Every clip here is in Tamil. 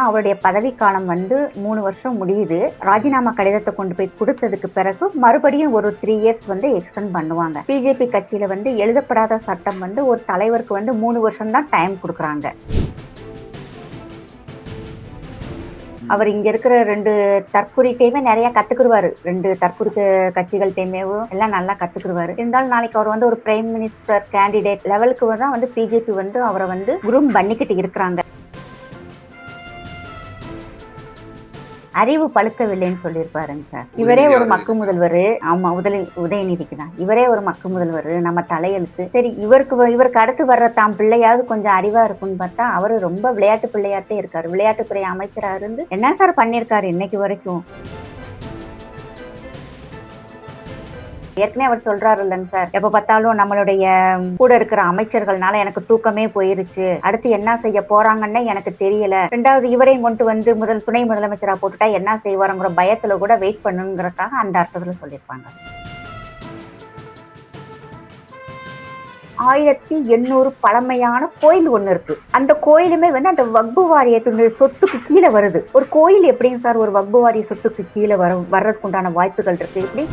அவருடைய பதவிக்காலம் வந்து 3 வருஷம் முடியுது. ராஜினாமா கடிதத்தை கொண்டு போய் குடுத்ததுக்கு பிறகு மறுபடியும் ஒரு 3 இயர்ஸ் வந்து எக்ஸ்டெண்ட் பண்ணுவாங்க. பிஜேபி கட்சியில வந்து எழுதப்படாத சட்டம் வந்து ஒரு தலைவருக்கு வந்து 3 வருஷம் தான் டைம் குடுக்குறாங்க. அவர் இங்க இருக்கிற 2 தற்குறிட்டையுமே நிறைய கத்துக்குருவாரு. 2 தற்குறி கட்சிகள்டையுமேவும் எல்லாம் நல்லா கத்துக்குருவாரு. இருந்தாலும் நாளைக்கு அவர் வந்து ஒரு பிரைம் மினிஸ்டர் கேண்டிடேட் லெவலுக்கு தான் வந்து பிஜேபி வந்து அவரை வந்து குரூம் பண்ணிக்கிட்டு இருக்கிறாங்க. அறிவு பழுக்கவில்லைன்னு சொல்லியிருப்பாருங்க சார். இவரே ஒரு மக்கு முதல்வர். ஆமா, உதயநிதிக்கு தான். இவரே ஒரு மக்கு முதல்வர், நம்ம தலையெழுத்து. சரி, இவருக்கு அடுத்து வர்ற தாம் பிள்ளையாவது கொஞ்சம் அறிவா இருக்குன்னு பார்த்தா அவரு ரொம்ப விளையாட்டு பிள்ளையாட்டே இருக்காரு. விளையாட்டுத்துறை அமைச்சரா இருந்து என்ன சார் பண்ணியிருக்காரு இன்னைக்கு வரைக்கும்? ஏற்கனவே அவர் சொல்றாரு இல்லைங்க சார், எப்ப பார்த்தாலும் நம்மளுடைய கூட இருக்கிற அமைச்சர்கள்னால எனக்கு தூக்கமே போயிருச்சு, அடுத்து என்ன செய்ய போறாங்கன்னு எனக்கு தெரியல, 2வது இவரையும் கொண்டு வந்து துணை முதலமைச்சரா போட்டுட்டா என்ன செய்வாருங்கிற பயத்துல கூட வெயிட் பண்ணுங்கிறதுக்காக அந்த அர்த்தத்துல சொல்லியிருப்பாங்க. 1800 பழமையான கோயில் ஒண்ணு இருக்கு. அந்த கோயிலுமே வந்து அந்த வக்பு வாரியத்தினுடைய சொத்துக்கு கீழே வருது. ஒரு கோயில் எப்படிங்க சார் ஒரு வக்பு வாரிய சொத்துக்கு கீழே வர்றதுக்கு உண்டான வாய்ப்புகள் இருக்கு? எப்படி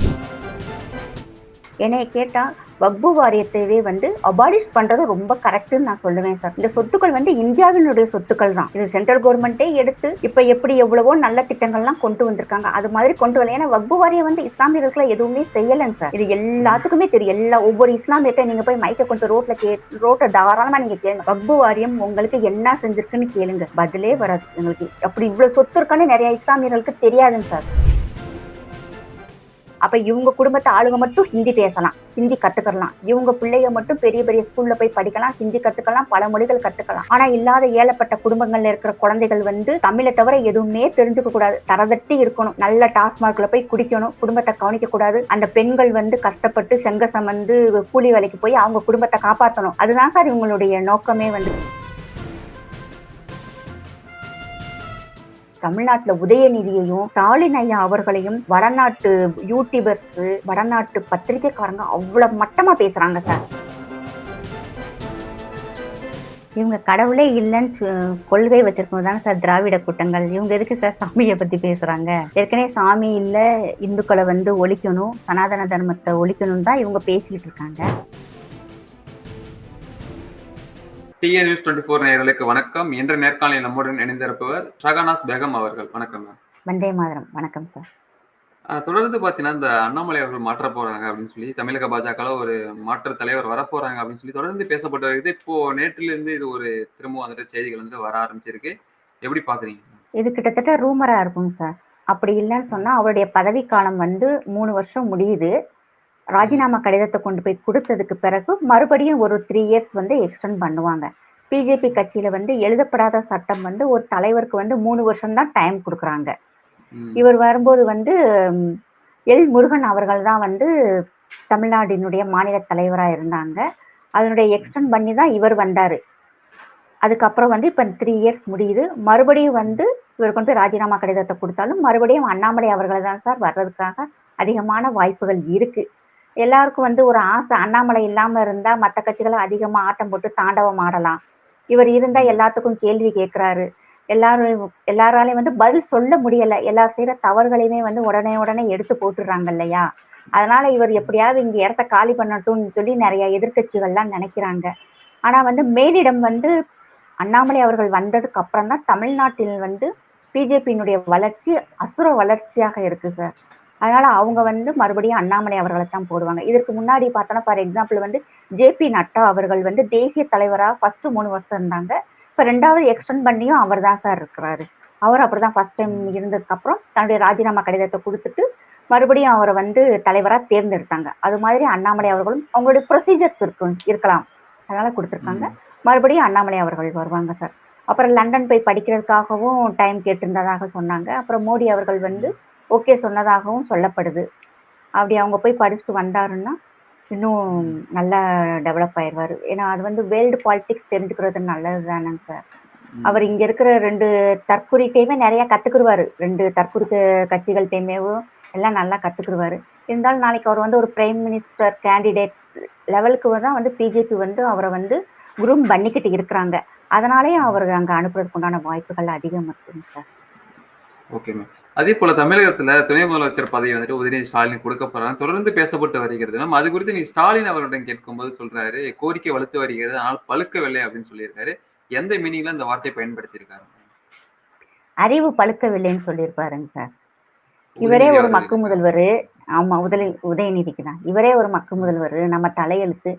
என்னைய கேட்டா வக்பு வாரியத்தையே வந்து அபாலிஷ் பண்றது ரொம்ப கரெக்ட்னு நான் சொல்லுவேன் சார். இந்த சொத்துக்கள் வந்து இந்தியாவினுடைய சொத்துக்கள் தான். இது சென்ட்ரல் கவர்மெண்டே எடுத்து இப்ப எப்படி எவ்வளவோ நல்ல திட்டங்கள்லாம் கொண்டு வந்திருக்காங்க, அது மாதிரி கொண்டு வரல. ஏன்னா வக்பு வாரியம் வந்து இஸ்லாமியர்களை எதுவுமே செய்யலங்க சார். இது எல்லாத்துக்குமே தெரியும். ஒவ்வொரு இஸ்லாமியர்கிட்ட நீங்க போய் மைக்க கொண்டு ரோட்டை தாராளமா நீங்க கேளுங்க, வக்பு வாரியம் உங்களுக்கு என்ன செஞ்சிருக்குன்னு கேளுங்க, பதிலே வராது உங்களுக்கு. அப்படி இவ்வளவு சொத்து இருக்கான்னு நிறைய இஸ்லாமியர்களுக்கு தெரியாதுங்க சார். அப்ப இவங்க குடும்பத்தை ஆளுங்க மட்டும் ஹிந்தி பேசலாம், ஹிந்தி கத்துக்கலாம். இவங்க பிள்ளைங்க மட்டும் பெரிய பெரிய ஸ்கூல்ல போய் படிக்கலாம், ஹிந்தி கத்துக்கலாம், பல மொழிகள் கத்துக்கலாம். ஆனா இல்லாத ஏழப்பட்ட குடும்பங்கள்ல இருக்கிற குழந்தைகள் வந்து தமிழை தவிர எதுவுமே தெரிஞ்சுக்க கூடாது, தரதட்டி இருக்கணும், நல்ல டாஸ்மார்க்ல போய் குடிக்கணும், குடும்பத்தை கவனிக்க கூடாது. அந்த பெண்கள் வந்து கஷ்டப்பட்டு செங்கசம் வந்து கூலி வேலைக்கு போய் அவங்க குடும்பத்தை காப்பாற்றணும். அதுதான் சார் இவங்களுடைய நோக்கமே வந்து. தமிழ்நாட்டுல உதயநிதியையும் ஸ்டாலின் ஐயா அவர்களையும் வடநாட்டு யூடியூபர்ஸ், வடநாட்டு பத்திரிகைக்காரங்க அவ்வளவு மட்டமா பேசுறாங்க சார். இவங்க கடவுளே இல்லைன்னு கொள்கை வச்சிருக்கோம் தானே சார் திராவிட கூட்டங்கள். இவங்க எதுக்கு சார் சாமியை பத்தி பேசுறாங்க? ஏற்கனவே சாமி இல்ல, இந்துக்களை வந்து ஒழிக்கணும், சனாதன தர்மத்தை ஒழிக்கணும் தான் இவங்க பேசிட்டு இருக்காங்க. டிஎன் நியூஸ் 24 நேயர்களுக்கு வணக்கம். என்ற நேர்காணலில் நம்முடன் இணைந்திருப்பவர் ஷாகனாஸ் பேகம் அவர்கள். வணக்கம். வந்தே மாதரம். வணக்கம் சார். தொடர்ந்து பாத்தீங்கன்னா இந்த அண்ணாமலை அவர்கள் மாற்ற போறாங்க அப்படின்னு சொல்லி தமிழக பாஜக ஒரு மாற்று தலைவர் வரப்போறாங்க அப்படின்னு சொல்லி தொடர்ந்து பேசப்பட்டு வருது. இப்போ நேற்றில இருந்து இது ஒரு திரும்ப வந்துட்டு செய்திகள் வந்து வர ஆரம்பிச்சிருக்கு. எப்படி பாக்குறீங்க? இது கிட்டத்தட்ட ரூமரா இருக்குங்க சார். அப்படி இல்லைன்னு சொன்னா அவருடைய பதவிக்காலம் வந்து 3 வருஷம் முடியுது. ராஜினாமா கடிதத்தை கொண்டு போய் கொடுத்ததுக்கு பிறகு மறுபடியும் ஒரு 3 இயர்ஸ் வந்து எக்ஸ்டெண்ட் பண்ணுவாங்க. பிஜேபி கட்சியில வந்து எழுதப்படாத சட்டம் வந்து ஒரு தலைவருக்கு வந்து 3 வருஷம் தான் டைம் கொடுக்குறாங்க. இவர் வரும்போது வந்து எல் முருகன் அவர்கள் தான் வந்து தமிழ்நாட்டினுடைய மாநில தலைவரா இருந்தாங்க. அதனுடைய எக்ஸ்டெண்ட் பண்ணி தான் இவர் வந்தாரு. அதுக்கப்புறம் வந்து இப்ப 3 இயர்ஸ் முடியுது. மறுபடியும் வந்து இவர் கொண்டு ராஜினாமா கடிதத்தை கொடுத்தாலும் மறுபடியும் அண்ணாமலை அவர்கள் தான் சார் வர்றதுக்காக அதிகமான வாய்ப்புகள் இருக்கு. எல்லாருக்கும் வந்து ஒரு ஆசை, அண்ணாமலை இல்லாம இருந்தா மற்ற கட்சிகளை அதிகமா ஆட்டம் போட்டு தாண்டவம் ஆடலாம், இவர் இருந்தா எல்லாத்துக்கும் கேள்வி கேட்கிறாரு, எல்லாராலையும் வந்து பதில் சொல்ல முடியல, எல்லாரும் செய்யற தவறுகளையுமே வந்து உடனே எடுத்து போட்டுடுறாங்க இல்லையா. அதனால இவர் எப்படியாவது இங்க இடத்த காலி பண்ணட்டும்னு சொல்லி நிறைய எதிர்கட்சிகள்லாம் நினைக்கிறாங்க. ஆனா வந்து மேலிடம் வந்து அண்ணாமலை அவர்கள் வந்ததுக்கு அப்புறம் தான் தமிழ்நாட்டில் வந்து பிஜேபியினுடைய வளர்ச்சி அசுர வளர்ச்சியாக இருக்கு சார். அதனால அவங்க வந்து மறுபடியும் அண்ணாமலை அவர்களை தான் போடுவாங்க. இதற்கு முன்னாடி பார்த்தோன்னா ஃபார் எக்ஸாம்பிள் வந்து ஜேபி நட்டா அவர்கள் வந்து தேசிய தலைவரா ஃபர்ஸ்ட் 3 வருஷம் இருந்தாங்க. இப்ப 2வது எக்ஸ்டெண்ட் பண்ணியும் அவர் தான் சார் இருக்கிறாரு. அவர் அப்படிதான் ஃபர்ஸ்ட் டைம் இருந்ததுக்கு அப்புறம் தன்னுடைய ராஜினாமா கடிதத்தை கொடுத்துட்டு மறுபடியும் அவரை வந்து தலைவரா தேர்ந்தெடுத்தாங்க. அது மாதிரி அண்ணாமலை அவர்களும் அவங்களுடைய ப்ரொசீஜர்ஸ் இருக்கலாம், அதனால கொடுத்துருக்காங்க. மறுபடியும் அண்ணாமலை அவர்கள் வருவாங்க சார். அப்புறம் லண்டன் போய் படிக்கிறதுக்காகவும் டைம் கேட்டிருந்ததாக சொன்னாங்க. அப்புறம் மோடி அவர்கள் வந்து ஓகே சொன்னதாகவும் சொல்லப்படுது. அப்படி அவங்க போய் படிச்சுட்டு வந்தாருன்னா இன்னும் நல்லா டெவலப் ஆயிடுவாரு. ஏன்னா அது வந்து வேர்ல்டு பாலிடிக்ஸ் தெரிஞ்சுக்கிறது நல்லது தானேங்க சார். அவர் இங்க இருக்கிற 2 தற்குறிட்டையுமே நிறைய கத்துக்குருவாரு. 2 தற்குறி கட்சிகள்டையுமேவும் எல்லாம் நல்லா கத்துக்குருவாரு. இருந்தாலும் நாளைக்கு அவர் வந்து ஒரு பிரைம் மினிஸ்டர் கேண்டிடேட் லெவலுக்கு தான் வந்து பிஜேபி வந்து அவரை வந்து குரூம் பண்ணிக்கிட்டு இருக்கிறாங்க. அதனாலேயும் அவர் அங்க அனுப்புறதுக்கு உண்டான வாய்ப்புகள் அதிகம் இருக்குங்க சார். Okay ma'am. அதே போல தமிழகத்துல துணை முதலமைச்சர் பதவி வந்துட்டு உதயநிதி ஸ்டாலின் கொடுக்க போறாங்க. தொடர்ந்து பேசப்பட்டு வருகிறது மேம். அது குறித்து நீங்க ஸ்டாலின் அவர்களிடம் கேட்கும்போது சொல்றாரு, கோரிக்கை வலுத்து வருகிறது. ஆனால் பழுக்கவில்லை அப்படின்னு சொல்லியிருக்காரு. எந்த மீனிங்ல அந்த வார்த்தையை பயன்படுத்தியிருக்காரு? அறிவு பழுக்கவில்லைன்னு சொல்லியிருப்பாருங்க சார். இவரே உதயநிதி ஒரு மக்கு அவர்களுக்கு. முதல்வரு. ஆமா, உதயநிதிக்கு தான். இவரே ஒரு மக்கு முதல்வரு. நம்ம தலையெழுத்து.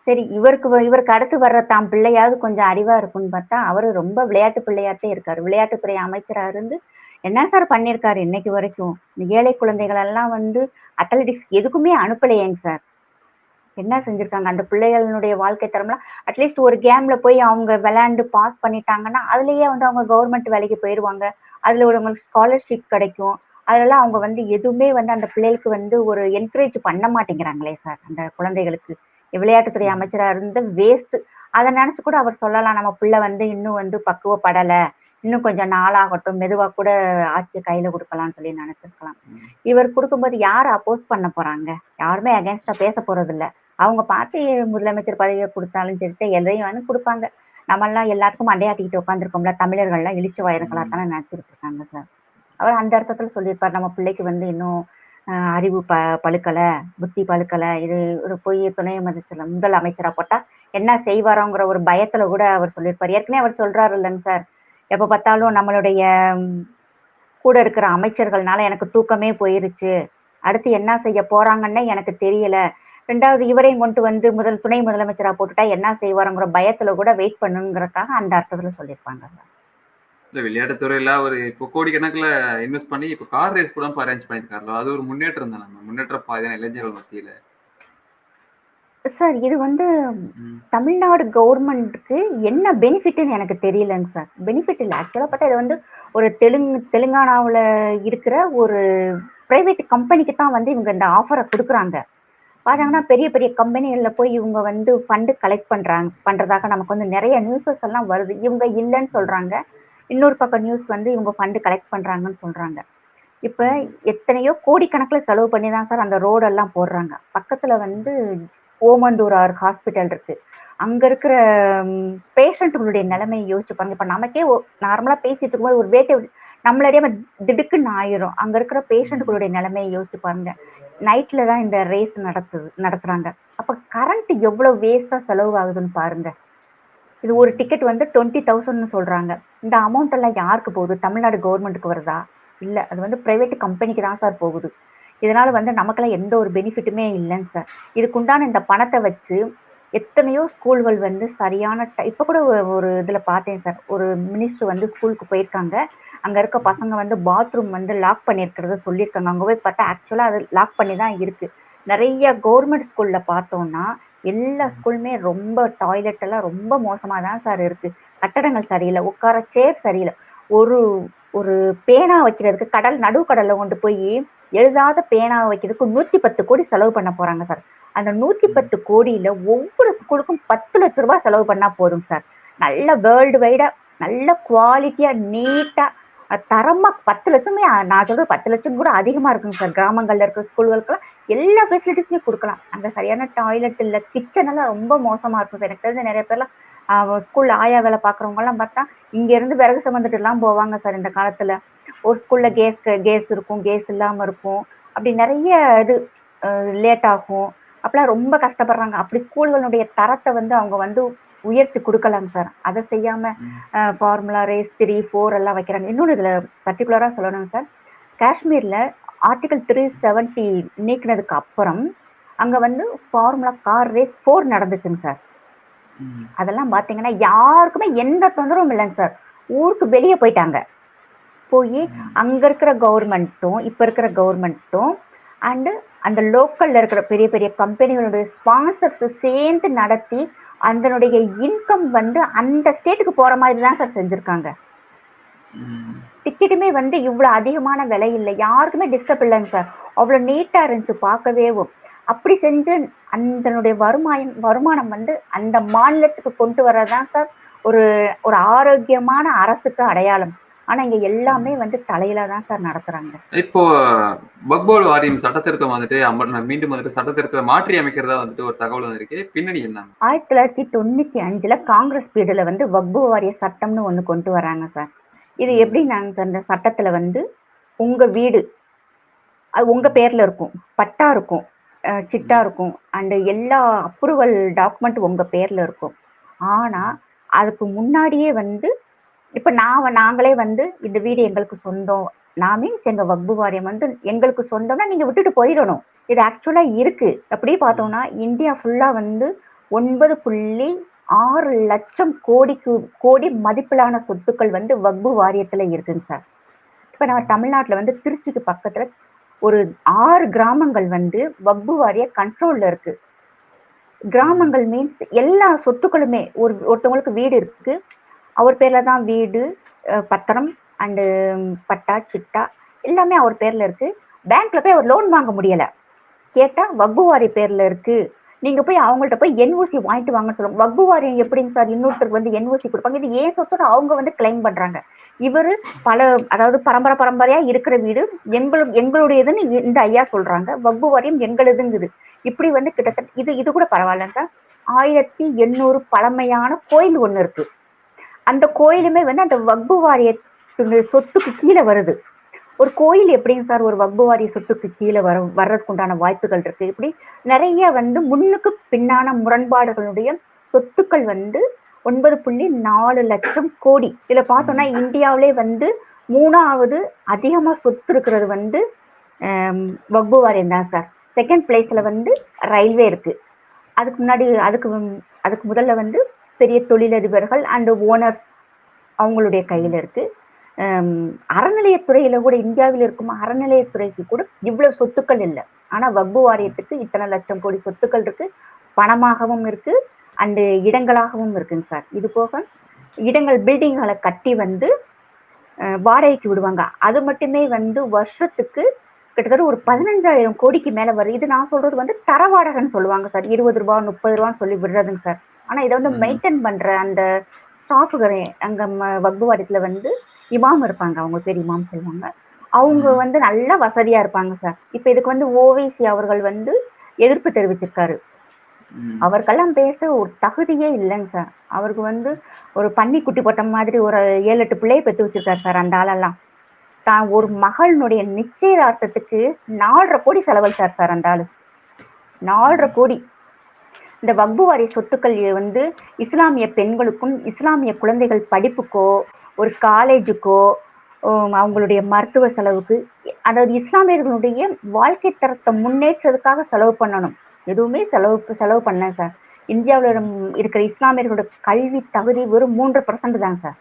சரி, இவருக்கு அடுத்து வர்ற தாம் பிள்ளையாவது கொஞ்சம் அறிவா இருக்கும்னு பார்த்தா, அவரு ரொம்ப விளையாட்டு பிள்ளையாட்டே இருக்காரு. விளையாட்டுத்துறை அமைச்சரா இருந்து என்ன சார் பண்ணியிருக்காரு இன்னைக்கு வரைக்கும்? இந்த ஏழை குழந்தைகள் எல்லாம் வந்து அத்லெட்டிக்ஸ் எதுக்குமே அனுப்பலையேங்க சார். என்ன செஞ்சிருக்காங்க? அந்த பிள்ளைகளுடைய வாழ்க்கை தரம்லாம் அட்லீஸ்ட் ஒரு கேம்ல போய் அவங்க விளையாண்டு பாஸ் பண்ணிட்டாங்கன்னா, அதுலயே வந்து அவங்க கவர்மெண்ட் வேலைக்கு போயிருவாங்க. அதுல அவங்களுக்கு ஸ்காலர்ஷிப் கிடைக்கும். அதெல்லாம் அவங்க வந்து எதுவுமே வந்து அந்த பிள்ளைகளுக்கு வந்து ஒரு என்கரேஜ் பண்ண மாட்டேங்கிறாங்களே சார், அந்த குழந்தைகளுக்கு. விளையாட்டுத்துறை அமைச்சரா இருந்து வேஸ்ட். அத நினைச்சு கூட அவர் சொல்லலாம், நம்ம பிள்ளை வந்து இன்னும் வந்து பக்குவப்படல. இன்னும் கொஞ்சம் நாளாகட்டும், மெதுவா கூட ஆட்சிய கையில குடுக்கலாம்னு சொல்லி நினைச்சிருக்கலாம். இவர் குடுக்கும்போது யார் அப்போஸ் பண்ண போறாங்க? யாருமே அகைன்ஸ்டா பேச போறதில்ல. அவங்க பார்த்து முதலமைச்சர் பதவிய குடுத்தாலும் சரிட்டு எதையும் வந்து குடுப்பாங்க. நம்மலாம் எல்லாத்துக்கும் மண்டையாட்டிக்கிட்டு உட்காந்துருக்கோம்ல, தமிழர்கள்லாம் இளிச்ச வாயர்களா தானே நினைச்சுட்டு இருக்காங்க சார். அவர் அந்த அர்த்தத்துல சொல்லியிருப்பார், நம்ம பிள்ளைக்கு வந்து இன்னும் அறிவு பழுக்கல, புத்தி பழுக்கல. இது ஒரு போய் துணை முதல் அமைச்சரா போட்டா என்ன செய்வாரோங்கிற ஒரு பயத்துல கூட அவர் சொல்லியிருப்பார். ஏற்கனவே அவர் சொல்றாரு இல்லைங்க சார், எப்ப பார்த்தாலும் நம்மளுடைய கூட இருக்கிற அமைச்சர்கள்னால எனக்கு தூக்கமே போயிருச்சு. அடுத்து என்ன செய்ய போறாங்கன்னே எனக்கு தெரியல. 2வது இவரையும் கொண்டு வந்து துணை முதலமைச்சரா போட்டுட்டா என்ன செய்வாருங்கிற பயத்துல கூட வெயிட் பண்ணுங்கிறதுக்காக அந்த அர்த்தத்துல சொல்லியிருப்பாங்க. இல்ல விளையாட்டுத் துறையில அவரு இப்போ கோடிக்கணக்குல இன்வெஸ்ட் பண்ணி இப்ப கார் ரேஸ் கூட அரேஞ்ச் பண்ணியிருக்காருல்ல. அது ஒரு முன்னேற்றம் தானே மேம். முன்னேற்ற பாதை இளைஞர்கள் மத்தியில. சார், இது வந்து ம். தமிழ்நாடு கவர்மெண்ட்டுக்கு என்ன பெனிஃபிட்ன்னு எனக்கு தெரியலங்க சார். பெனிஃபிட் இல்ல. ஆக்சுவலா பார்த்தா இது வந்து ஒரு தெலுங்கானாவுல இருக்கிற ஒரு பிரைவேட் கம்பெனிக்கு தான் வந்து இவங்க இந்த ஆஃபர குடுக்குறாங்க. பாத்தாங்கன்னா பெரிய பெரிய கம்பெனிகள்ல போய் இவங்க வந்து ஃபண்ட் கலெக்ட் பண்றதாக நமக்கு வந்து நெறைய நியூஸஸ் எல்லாம் வருது. இவங்க இல்லன்னு சொல்றாங்க. இன்னொரு பக்கம் நியூஸ் வந்து இவங்க ஃபண்ட் கலெக்ட் பண்றாங்கன்னு சொல்றாங்க. இப்ப எத்தனையோ கோடிக்கணக்குல செலவு பண்ணி தான் சார் அந்த ரோடெல்லாம் போடுறாங்க. பக்கத்துல வந்து ஓமந்தூரார் ஹாஸ்பிட்டல் இருக்கு. அங்க இருக்கிற பேஷண்ட்டுகளுடைய நிலைமைய யோசிச்சு பாருங்க. இப்ப நமக்கே நார்மலா பேசிட்டு இருக்கும்போது ஒரு வேட்டு நம்மள அறியாம திடுக்குன்னு ஆயிரும். அங்க இருக்கிற பேஷண்ட்டுகளுடைய நிலைமைய யோசிச்சு பாருங்க. நைட்ல தான் இந்த ரேஸ் நடத்துறாங்க. அப்ப கரண்ட் எவ்வளவு வேஸ்ட்டா செலவு ஆகுதுன்னு பாருங்க. இது ஒரு டிக்கெட் வந்து 20,000ன்னு சொல்றாங்க. இந்த அமௌண்ட் எல்லாம் யாருக்கு போகுது? தமிழ்நாடு கவர்மெண்ட்டுக்கு வருதா? இல்ல. அது வந்து பிரைவேட் கம்பெனிக்கு தான் சார் போகுது. இதனால வந்து நமக்கெல்லாம் எந்த ஒரு பெனிஃபிட்டுமே இல்லைங்க சார். இதுக்குண்டான இந்த பணத்தை வச்சு எத்தனையோ ஸ்கூல்கள் வந்து சரியான இப்ப கூட ஒரு இதுல பார்த்தேன் சார். ஒரு மினிஸ்டர் வந்து ஸ்கூலுக்கு போயிருக்காங்க. அங்க இருக்க பசங்க வந்து பாத்ரூம் வந்து லாக் பண்ணியிருக்கிறத சொல்லியிருக்காங்க. அங்க போய் பார்த்தா ஆக்சுவலா அது லாக் பண்ணி தான் இருக்கு. நிறைய கவர்மெண்ட் ஸ்கூல்ல பார்த்தோம்னா எல்லா ஸ்கூலுமே ரொம்ப டாய்லெட் எல்லாம் ரொம்ப மோசமா தான் சார் இருக்கு. கட்டடங்கள் சரியில்லை. உட்கார சேர் சரியில்லை. ஒரு ஒரு பேனா வைக்கிறதுக்கு நடுக்கடல்ல கொண்டு போய் எழுதாத பேனா வைக்கிறதுக்கு 110 கோடி செலவு பண்ண போறாங்க சார். அந்த 110 கோடியில ஒவ்வொரு ஸ்கூலுக்கும் 10 லட்சம் ரூபாய் செலவு பண்ணா போதும் சார். நல்ல வேர்ல்டு வைடா நல்ல குவாலிட்டியா நீட்டா தரமா 10 லட்சமே, நான் சொல்றது 10 லட்சம் கூட அதிகமா இருக்குங்க சார். கிராமங்கள்ல இருக்கிற ஸ்கூல்களுக்குலாம் எல்லா ஃபெசிலிட்டிஸுமே கொடுக்கலாம். அங்க சரியான டாய்லெட் இல்ல, கிச்சன் எல்லாம் ரொம்ப மோசமா இருக்கும் சார். எனக்கு தெரிஞ்ச நிறைய பேர்லாம் ஸ்கூல்ல ஆயா வேலை பாக்குறவங்க எல்லாம் பார்த்தா இங்க இருந்து விறகு சுமந்துட்டு எல்லாம் போவாங்க சார் இந்த காலத்துல. ஒரு ஸ்கூல்ல கேஸ் இருக்கும், கேஸ் இல்லாம இருக்கும். அப்படி நிறைய இது லேட் ஆகும். அப்பெல்லாம் ரொம்ப கஷ்டப்படுறாங்க. அப்படி ஸ்கூல்களுடைய தரத்தை வந்து அவங்க வந்து உயர்த்தி கொடுக்கலாங்க சார். அதை செய்யாம ஃபார்முலா ரேஸ் 3, 4 எல்லாம் வைக்கிறாங்க. இன்னொன்று இதுல பர்டிகுலரா சொல்லணுங்க சார். காஷ்மீர்ல ஆர்டிகல் 370 நீக்கினதுக்கு அப்புறம் அங்க வந்து ஃபார்முலா கார் ரேஸ் 4 நடந்துச்சுங்க சார். அதெல்லாம் பாத்தீங்கன்னா யாருக்குமே எந்த தொந்தரவும் இல்லைங்க சார். ஊருக்கு வெளியே போயிட்டாங்க. போய் அங்க இருக்கிற கவர்மெண்ட்டும் இப்ப இருக்கிற கவர்மெண்ட்டும் அண்ட் அந்த லோக்கல்ல இருக்கிற பெரிய பெரிய கம்பெனிகளுடைய ஸ்பான்சர்ஸ் சேர்ந்து நடத்தி அதனுடைய இன்கம் வந்து அந்த ஸ்டேட்டுக்கு போற மாதிரி தான் சார் செஞ்சிருக்காங்க. டிக்கெட்டுமே வந்து இவ்வளவு அதிகமான விலை இல்லை. யாருக்குமே டிஸ்டர்ப் இல்லைங்க சார். அவ்வளவு நீட்டா இருந்துச்சு பார்க்கவே. அப்படி செஞ்சு அதனுடைய வருமானம் வந்து அந்த மாநிலத்துக்கு கொண்டு வர்றதுதான் சார் ஒரு ஒரு ஆரோக்கியமான அரசுக்கு அடையாளம். ஆனா இங்க எல்லாமே வந்து தலையில தான் சார் நடத்துறாங்க. இப்போ வக்போர்டு வாரியம் சட்டத்திருத்தம் மீண்டும் சட்டத்திருத்தத்தை மாற்றி அமைக்கிறதா ஒரு தகவல் வந்திருக்கு. பின்னணி என்ன? 1995ல காங்கிரஸ் பீரியட்ல வந்து வக்பு வாரிய சட்டம்னு ஒண்ணு கொண்டு வராங்க சார். இது எப்படின்னாங்க சார், இந்த சட்டத்துல வந்து உங்க வீடு அது உங்க பேர்ல இருக்கும், பட்டா இருக்கும், சிட்டா இருக்கும், அண்ட் எல்லா அப்ரூவல் டாக்குமெண்ட் உங்க பேர்ல இருக்கும். ஆனா அதுக்கு முன்னாடியே வந்து இப்ப நாங்களே வந்து இந்த வீடு எங்களுக்கு சொந்தம், எங்க வக்பு வாரியம் வந்து எங்களுக்கு சொந்தம்னா நீங்க விட்டுட்டு போயிடணும். இது ஆக்சுவலா இருக்கு. அப்படியே பார்த்தோம்னா இந்தியா ஃபுல்லா வந்து 9.6 லட்சம் கோடி மதிப்பிலான சொத்துக்கள் வந்து வக்பு வாரியத்துல இருக்குங்க சார். இப்ப நம்ம தமிழ்நாட்டுல வந்து திருச்சிக்கு பக்கத்துல ஒரு 6 கிராமங்கள் வந்து வக்பு வாரிய கண்ட்ரோல்ல இருக்கு. கிராமங்கள் மீன்ஸ் எல்லா சொத்துக்களுமே ஒருத்தவங்களுக்கு வீடு இருக்கு, அவர் பேர்ல தான் வீடு, பத்திரம் அண்டு பட்டா சிட்டா எல்லாமே அவர் பேர்ல இருக்கு. பேங்க்ல போய் அவர் லோன் வாங்க முடியல, கேட்டா வக்பு வாரிய பேர்ல இருக்கு, நீங்க போய் அவங்கள்ட்ட போய் என்ஓசி வாங்கிட்டு வாங்கன்னு சொல்லுவாங்க. வக்பு வாரியம் எப்படிங்க சார் இன்னொருத்தருக்கு வந்து என்ஓசி கொடுப்பாங்க? இது ஏன் சொத்தோட அவங்க வந்து கிளைம் பண்றாங்க. இவரு அதாவது பரம்பரையா இருக்கிற வீடு எங்களுடையதுன்னு இந்த ஐயா சொல்றாங்க, வக்பு வாரியம் எங்களுதுங்குது. இப்படி வந்து கிட்டத்தட்ட இது கூட பரவாயில்லங்க. 1800 பழமையான கோயில் ஒண்ணு இருக்கு. அந்த கோயிலுமே வந்து அந்த வக்பு வாரிய சொத்துக்கு கீழே வருது. ஒரு கோயில் எப்படிங்க சார் ஒரு வக்பு வாரிய சொத்துக்கு கீழே வர்றதுக்கு உண்டான வாய்ப்புகள் இருக்கு? இப்படி நிறைய வந்து முன்னுக்கு பின்னான முரண்பாடுகளுடைய சொத்துக்கள் வந்து 9.4 லட்சம் கோடி. இதுல பார்த்தோம்னா இந்தியாவிலே வந்து 3வது அதிகமா சொத்து இருக்கிறது வந்து வக்பு வாரியம் தான் சார். செகண்ட் பிளேஸ்ல வந்து ரயில்வே இருக்கு. அதுக்கு முதல்ல வந்து பெரிய தொழிலதிபர்கள் அண்ட் ஓனர்ஸ் அவங்களுடைய கையில இருக்கு. அறநிலையத்துறையில கூட இந்தியாவில் இருக்கும் அறநிலையத்துறைக்கு கூட இவ்வளவு சொத்துக்கள் இல்லை. ஆனா வக்பு வாரியத்துக்கு இத்தனை லட்சம் கோடி சொத்துக்கள் இருக்கு, பணமாகவும் இருக்கு அண்டு இடங்களாகவும் இருக்குங்க சார். இது போக இடங்கள் பில்டிங்களை கட்டி வந்து வாடகைக்கு விடுவாங்க. அது மட்டுமே வந்து வருஷத்துக்கு கிட்டத்தட்ட ஒரு 15,000 கோடிக்கு மேல வருது. இது நான் சொல்றது வந்து தர வாடகைன்னு சொல்லுவாங்க சார். 20 ரூபாய் 30 ரூபான்னு சொல்லி விடுறதுங்க சார். ஆனா இதை வந்து மெயின்டைன் பண்ற அந்த ஸ்டாஃபுகளே அங்க வக்பு வாரியத்துல வந்து இமாம் இருப்பாங்க, அவங்க பேர் இமாம் சொல்லுவாங்க. அவங்க வந்து நல்ல வசதியா இருப்பாங்க சார். இப்ப இதுக்கு வந்து ஓவைசி அவர்கள் வந்து எதிர்ப்பு தெரிவிச்சிருக்காரு. அவருக்கெல்லாம் பேச ஒரு தகுதியே இல்லைங்க சார். அவருக்கு வந்து ஒரு பன்னி குட்டி போட்ட மாதிரி ஒரு 7-8 பிள்ளையை பெற்று வச்சிருக்காரு சார். அந்த ஆளெல்லாம் தான் ஒரு மகளினுடைய நிச்சயதார்த்தத்துக்கு 4.5 கோடி செலவழிச்சார் சார் அந்த ஆளு. 4.5 கோடி. இந்த வக்பு வாரிய சொத்துக்கள் வந்து இஸ்லாமிய பெண்களுக்கும் இஸ்லாமிய குழந்தைகள் படிப்புக்கோ ஒரு காலேஜுக்கோ அவங்களுடைய மருத்துவ செலவுக்கு, அதாவது இஸ்லாமியர்களுடைய வாழ்க்கை தரத்தை முன்னேற்றதுக்காக செலவு பண்ணணும். எதுவுமே செலவு பண்ண சார். இந்தியாவில் இருக்கிற இஸ்லாமியர்களோட கல்வி தகுதி வெறும் 3% தான் சார்.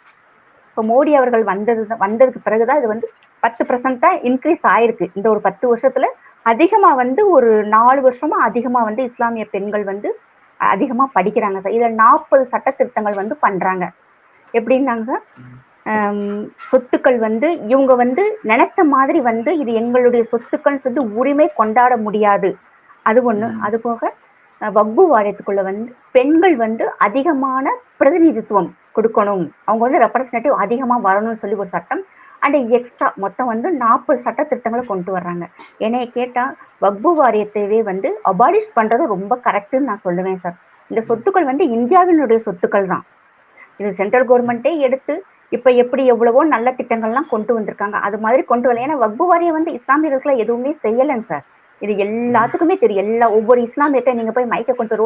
இப்போ மோடி அவர்கள் வந்ததுக்கு பிறகுதான் இது வந்து 10% தான் இன்க்ரீஸ் ஆயிருக்கு. இந்த ஒரு 10 வருஷத்துல அதிகமா வந்து ஒரு 4 வருஷமா அதிகமா வந்து இஸ்லாமிய பெண்கள் வந்து அதிகமா படிக்கிறாங்க சார். இதுல 40 சட்ட திருத்தங்கள் வந்து பண்றாங்க. எப்படின்னாங்க, சொத்துக்கள் வந்து இவங்க வந்து நினைச்ச மாதிரி வந்து இது எங்களுடைய சொத்துக்கள் சொல்லி உரிமை கொண்டாட முடியாது. அது ஒண்ணு. அது போக வக்பு வாரியத்துக்குள்ள வந்து பெண்கள் வந்து அதிகமான பிரதிநிதித்துவம் கொடுக்கணும், அவங்க வந்து ரெப்ரசன்டேட்டிவ் அதிகமா வரணும்னு சொல்லி ஒரு சட்டம் அண்ட் எக்ஸ்ட்ரா மொத்தம் வந்து 40 சட்ட திட்டங்களை கொண்டு வர்றாங்க. என்னைய கேட்டா வக்பு வாரியத்தையே வந்து அபாலிஷ் பண்றது ரொம்ப கரெக்டுன்னு நான் சொல்லுவேன் சார். இந்த சொத்துக்கள் வந்து இந்தியாவினுடைய சொத்துக்கள் தான். இது சென்ட்ரல் கவர்மெண்ட்டே எடுத்து இப்ப எப்படி எவ்வளவோ நல்ல திட்டங்கள்லாம் கொண்டு வந்திருக்காங்க, அது மாதிரி கொண்டு வரல. ஏன்னா வக்பு வாரியம் வந்து இஸ்லாமியர்களை எதுவுமே செய்யலைங்க சார். இது எல்லாத்துக்குமே தெரியும். ஒவ்வொரு இஸ்லாமியர்கிட்ட நீங்க போய் மைக்க கொண்டு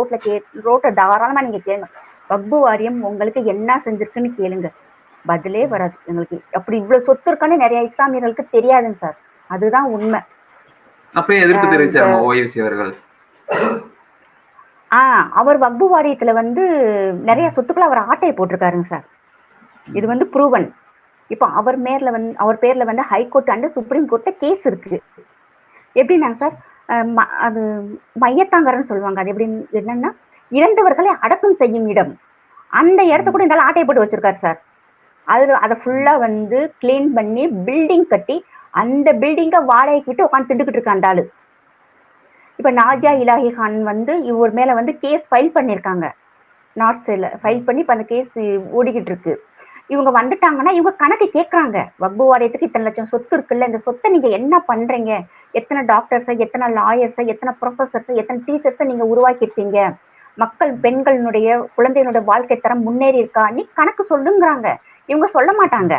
ரோட்டை தாராளமா நீங்க கேளுங்க, வக்பு வாரியம் உங்களுக்கு என்ன செஞ்சிருக்குன்னு கேளுங்க, பதிலே வராது எங்களுக்கு. அப்படி இவ்வளவு சொத்து இருக்கான்னு நிறைய இஸ்லாமியர்களுக்கு தெரியாதுங்க சார். அதுதான் உண்மை. அப்படியே எதிர்ப்பு தெரிவிச்சாங்க ஓய்சி அவர்கள். அவர் வக்பு வாரியத்துல வந்து நிறைய சொத்துக்களை அவர் ஆட்டையை போட்டிருக்காருங்க சார். இது வந்து ப்ரூவன். இப்போ அவர் பேர்ல வந்து ஹைகோர்ட் அண்ட் சுப்ரீம் கோர்ட்ல கேஸ் இருக்கு. எப்படின்னாங்க சார், அது மையத்தாங்கரன்னு சொல்லுவாங்க. அது எப்படி என்னன்னா, இறந்தவர்களை அடக்கம் செய்யும் இடம், அந்த இடத்த கூட இந்த ஆட்டையை போட்டு வச்சிருக்காரு சார். அதை ஃபுல்லா வந்து கிளீன் பண்ணி பில்டிங் கட்டி அந்த பில்டிங்க வாடகைக்கு விட்டு உட்காந்து திண்டுக்கிட்டு இருக்க அந்த ஆளு. இப்ப நாஜியா இலாஹி கான் வந்து இவர் மேல வந்து கேஸ் ஃபைல் பண்ணிருக்காங்க, நார்த் சைட்ல ஃபைல் பண்ணி இப்ப அந்த கேஸ் ஓடிக்கிட்டு இருக்கு. இவங்க வந்துட்டாங்கன்னா இவங்க கணக்கு கேட்கறாங்க. வக்பு வாரியத்துக்கு இத்தனை லட்சம் சொத்து இருக்குல்ல, இந்த சொத்தை நீங்க என்ன பண்றீங்க? எத்தனை டாக்டர்ஸை, எத்தனை லாயர்ஸை, எத்தனை ப்ரொஃபசர்ஸை, எத்தனை டீச்சர்ஸை நீங்க உருவாக்கிட்டீங்க? மக்கள் பெண்களுடைய குழந்தைகளுடைய வாழ்க்கை தரம் முன்னேறி இருக்கா? நீ கணக்கு சொல்லுங்கிறாங்க. இவங்க சொல்ல மாட்டாங்க.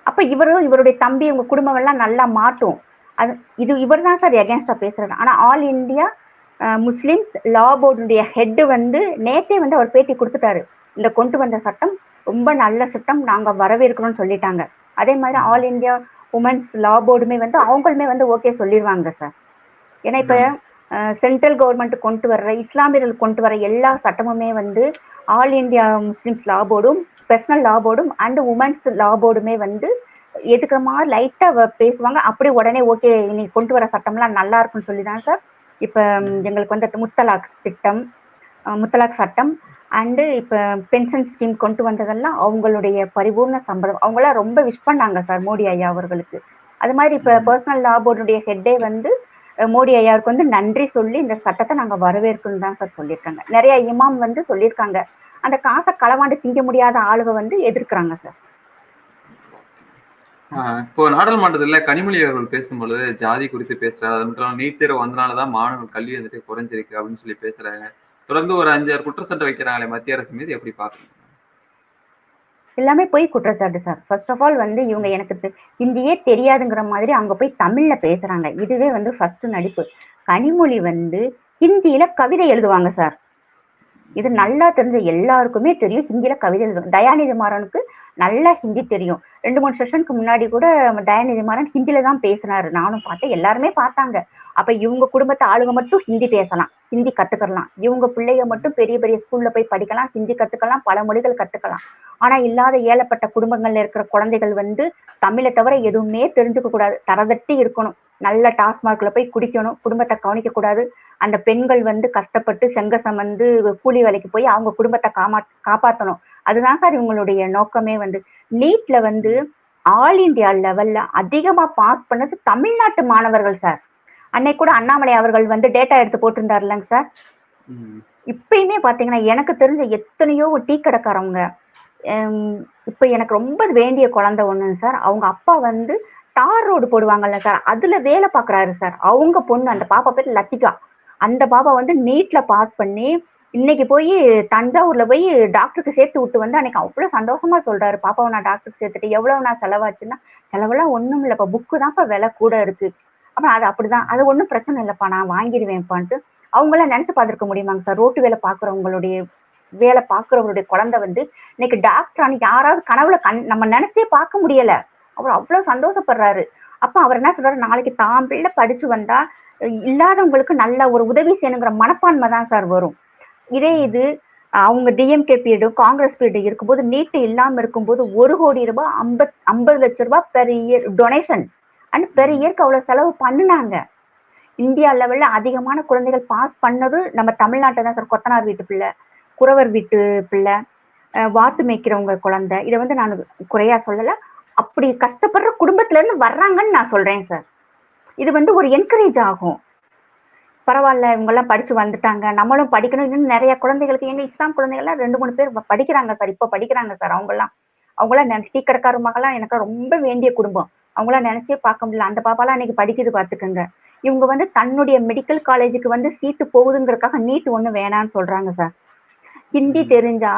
அப்ப இவருடைய தம்பி இவங்க குடும்பம் எல்லாம் நல்லா மாட்டும். அது இது இவர் தான் சார் எகேன்ஸ்டா பேசுறாரு. ஆனா ஆல் இந்தியா முஸ்லிம்ஸ் லா போர்டுடைய ஹெட் வந்து நேத்தே வந்து அவர் பேட்டி கொடுத்துட்டாரு. இந்த கொண்டு வந்த சட்டம் ரொம்ப நல்ல சட்டம், நாங்க வரவேற்கிறோம்னு சொல்லிட்டாங்க. அதே மாதிரி ஆல் இந்தியா உமன்ஸ் லா போர்டுமே வந்து அவங்களுமே வந்து ஓகே சொல்லிடுவாங்க சார். ஏன்னா இப்ப சென்ட்ரல் கவர்மெண்ட் கொண்டு வர்ற இஸ்லாமியர்கள் கொண்டு வர எல்லா சட்டமுமே வந்து ஆல் இந்தியா முஸ்லிம்ஸ் லா போர்டும், பர்சனல் லா போர்டும் அண்ட் உமன்ஸ் லா போர்டுமே வந்து எதுக்குமா லைட்டா பேசுவாங்க. அப்படி உடனே ஓகே இன்னைக்கு கொண்டு வர சட்டம்லாம் நல்லா இருக்குன்னு சொல்லிதான் சார் இப்ப எங்களுக்கு வந்து முத்தலாக் திட்டம், முத்தலாக் சட்டம் அண்டு இப்ப பென்ஷன் ஸ்கீம் கொண்டு வந்ததெல்லாம் அவங்களுடைய பரிபூர்ண சம்பளம். அவங்களாம் ரொம்ப விஷ் பண்ணாங்க சார் மோடி ஐயா அவர்களுக்கு. அது மாதிரி இப்ப பர்சனல் லா போர்டுடைய ஹெட்டே வந்து மோடி ஐயாவுக்கு வந்து நன்றி சொல்லி இந்த சட்டத்தை நாங்க வரவேற்கணும் தான் சார் சொல்லியிருக்காங்க. நிறைய இமாம் வந்து சொல்லியிருக்காங்க. அந்த காசை களவாண்டு திங்க முடியாத ஆளுக வந்து எதிர்க்கிறாங்க சார். இப்போ நாடாளுமன்றத்துல கனிமொழி அவர்கள் பேசும்பொழுது ஜாதி குறித்து பேசுறாரு. அது மட்டும் இல்லாம நீட் தேர்வு வந்தனாலதான் மாணவர்கள் கல்வி வந்துட்டு குறைஞ்சிருக்கு அப்படின்னு சொல்லி பேசுறாங்க. தொடர்ந்து ஒரு 5-6 குற்றச்சாட்டு வைக்கிறாங்களே மத்திய அரசு மீது எப்படி பாக்குறீங்க? எல்லாமே போய் குற்றச்சாட்டு சார். ஃபர்ஸ்ட் ஆஃப் ஆல் வந்து இவங்க எனக்கு ஹிந்தியே தெரியாதுங்கிற மாதிரி அங்க போய் தமிழ்ல பேசுறாங்க. இதுவே வந்து ஃபர்ஸ்ட் நடிப்பு. கனிமொழி வந்து ஹிந்தியில கவிதை எழுதுவாங்க சார். இது நல்லா தெரிஞ்ச எல்லாருக்குமே தெரியும். ஹிந்தியில கவிதை எழுதும். தயாநிதி மாறனுக்கு நல்லா ஹிந்தி தெரியும். 2-3 செஷனுக்கு முன்னாடி கூட தயாநிதி மாறன் ஹிந்தியில தான் பேசினாரு. நானும் பார்த்தேன், எல்லாருமே பார்த்தாங்க. அப்ப இவங்க குடும்பத்து ஆளுங்க மட்டும் ஹிந்தி பேசலாம், ஹிந்தி கத்துக்கலாம். இவங்க பிள்ளைங்க மட்டும் பெரிய பெரிய ஸ்கூல்ல போய் படிக்கலாம், ஹிந்தி கத்துக்கலாம், பல மொழிகள் கத்துக்கலாம். ஆனா இல்லாத ஏழப்பட்ட குடும்பங்கள்ல இருக்கிற குழந்தைகள் வந்து தமிழை தவிர எதுவுமே தெரிஞ்சுக்க கூடாது. தரதட்டி இருக்கணும். நல்ல டாஸ்மார்க்ல போய் குடிக்கணும், குடும்பத்தை கவனிக்க கூடாது. அந்த பெண்கள் வந்து கஷ்டப்பட்டு செங்கசம் வந்து கூலி வேலைக்கு போய் அவங்க குடும்பத்தை காப்பாற்றணும். அதுதான் சார் இவங்களுடைய நோக்கமே. வந்து நீட்ல வந்து ஆல் இந்தியா லெவல்ல அதிகமா பாஸ் பண்ணது தமிழ்நாட்டு மாணவர்கள் சார். அன்னைக்கு கூட அண்ணாமலை அவர்கள் வந்து டேட்டா எடுத்து போட்டிருந்தாரு இல்லைங்க சார். இப்பயுமே பாத்தீங்கன்னா எனக்கு தெரிஞ்ச எத்தனையோ டீ கடைக்காரவங்க, இப்ப எனக்கு ரொம்ப வேண்டிய குழந்தை ஒண்ணுங்க சார். அவங்க அப்பா வந்து தார் ரோடு போடுவாங்கல்ல சார், அதுல வேலை பாக்குறாரு சார். அவங்க பொண்ணு, அந்த பாப்பா பேர் லத்திகா. அந்த பாப்பா வந்து நீட்ல பாஸ் பண்ணி இன்னைக்கு போய் தஞ்சாவூர்ல போய் டாக்டருக்கு சேர்த்து விட்டு வந்து அன்னைக்கு அவ்வளவு சந்தோஷமா சொல்றாரு, பாப்பாவை நான் டாக்டருக்கு சேர்த்துட்டு. எவ்வளவு நான் செலவாச்சுன்னா, செலவெல்லாம் ஒண்ணும் இல்லப்பா, புக்கு தான்ப்பா விலை கூட இருக்கு. அப்ப அது அப்படிதான், அது ஒண்ணும் பிரச்சனை இல்லப்பா, நான் வாங்கிடுவேன்ப்பான்ட்டு. அவங்க எல்லாம் நினைச்சு பார்த்திருக்க முடியுமாங்க சார்? ரோட்டு வேலை பாக்குறவங்களுடைய குழந்தை வந்து இன்னைக்கு டாக்டர். அன்னைக்கு யாராவது கனவுல நம்ம நினைச்சே பார்க்க முடியல. அவர் அவ்வளவு சந்தோஷப்படுறாரு. அப்ப அவர் என்ன சொல்றாரு, நாளைக்கு தான் பிள்ளை படிச்சு வந்தா இல்லாதவங்களுக்கு நல்ல ஒரு உதவி செய்யணுங்கிற மனப்பான்மை தான் சார் வரும். இதே இது அவங்க டிஎம்கே பீரியடு, காங்கிரஸ் பீரியடு இருக்கும்போது, நீட்டு இல்லாம இருக்கும்போது 1 கோடி ரூபாய் 50 லட்சம் ரூபாய் per year donation and per இயர்க்கு அவ்வளவு செலவு பண்ணுனாங்க. இந்தியா லெவல்ல அதிகமான குழந்தைகள் பாஸ் பண்ணது நம்ம தமிழ்நாட்டை தான் சார். கொத்தனார் வீட்டு பிள்ளை, குறவர் வீட்டு பிள்ளை, வாத்து மேய்க்கிறவங்க குழந்தை, இதை வந்து நான் குறையா சொல்லல. அப்படி கஷ்டப்படுற குடும்பத்துல இருந்து வர்றாங்கன்னு நான் சொல்றேன் சார். இது வந்து ஒரு என்கரேஜ் ஆகும். பரவாயில்ல, இவங்க எல்லாம் படிச்சு வந்துட்டாங்க, நம்மளும் படிக்கணும். இன்னும் நிறைய குழந்தைகளுக்கு, எங்க இஸ்லாம் குழந்தைகள்லாம் 2-3 பேர் படிக்கிறாங்க சார். இப்ப படிக்கிறாங்க சார். அவங்களாம் டீ கடைக்கார மகளாம் எனக்கு ரொம்ப வேண்டிய குடும்பம். அவங்களாம் நினைச்சே பார்க்க முடியல. அந்த பாப்பாலாம் இன்னைக்கு படிக்குது பாத்துக்கோங்க. இவங்க வந்து தன்னுடைய மெடிக்கல் காலேஜுக்கு வந்து சீட்டு போகுதுங்கிறதுக்காக நீட் ஒண்ணு வேணான்னு சொல்றாங்க சார். ஹிந்தி தெரிஞ்சா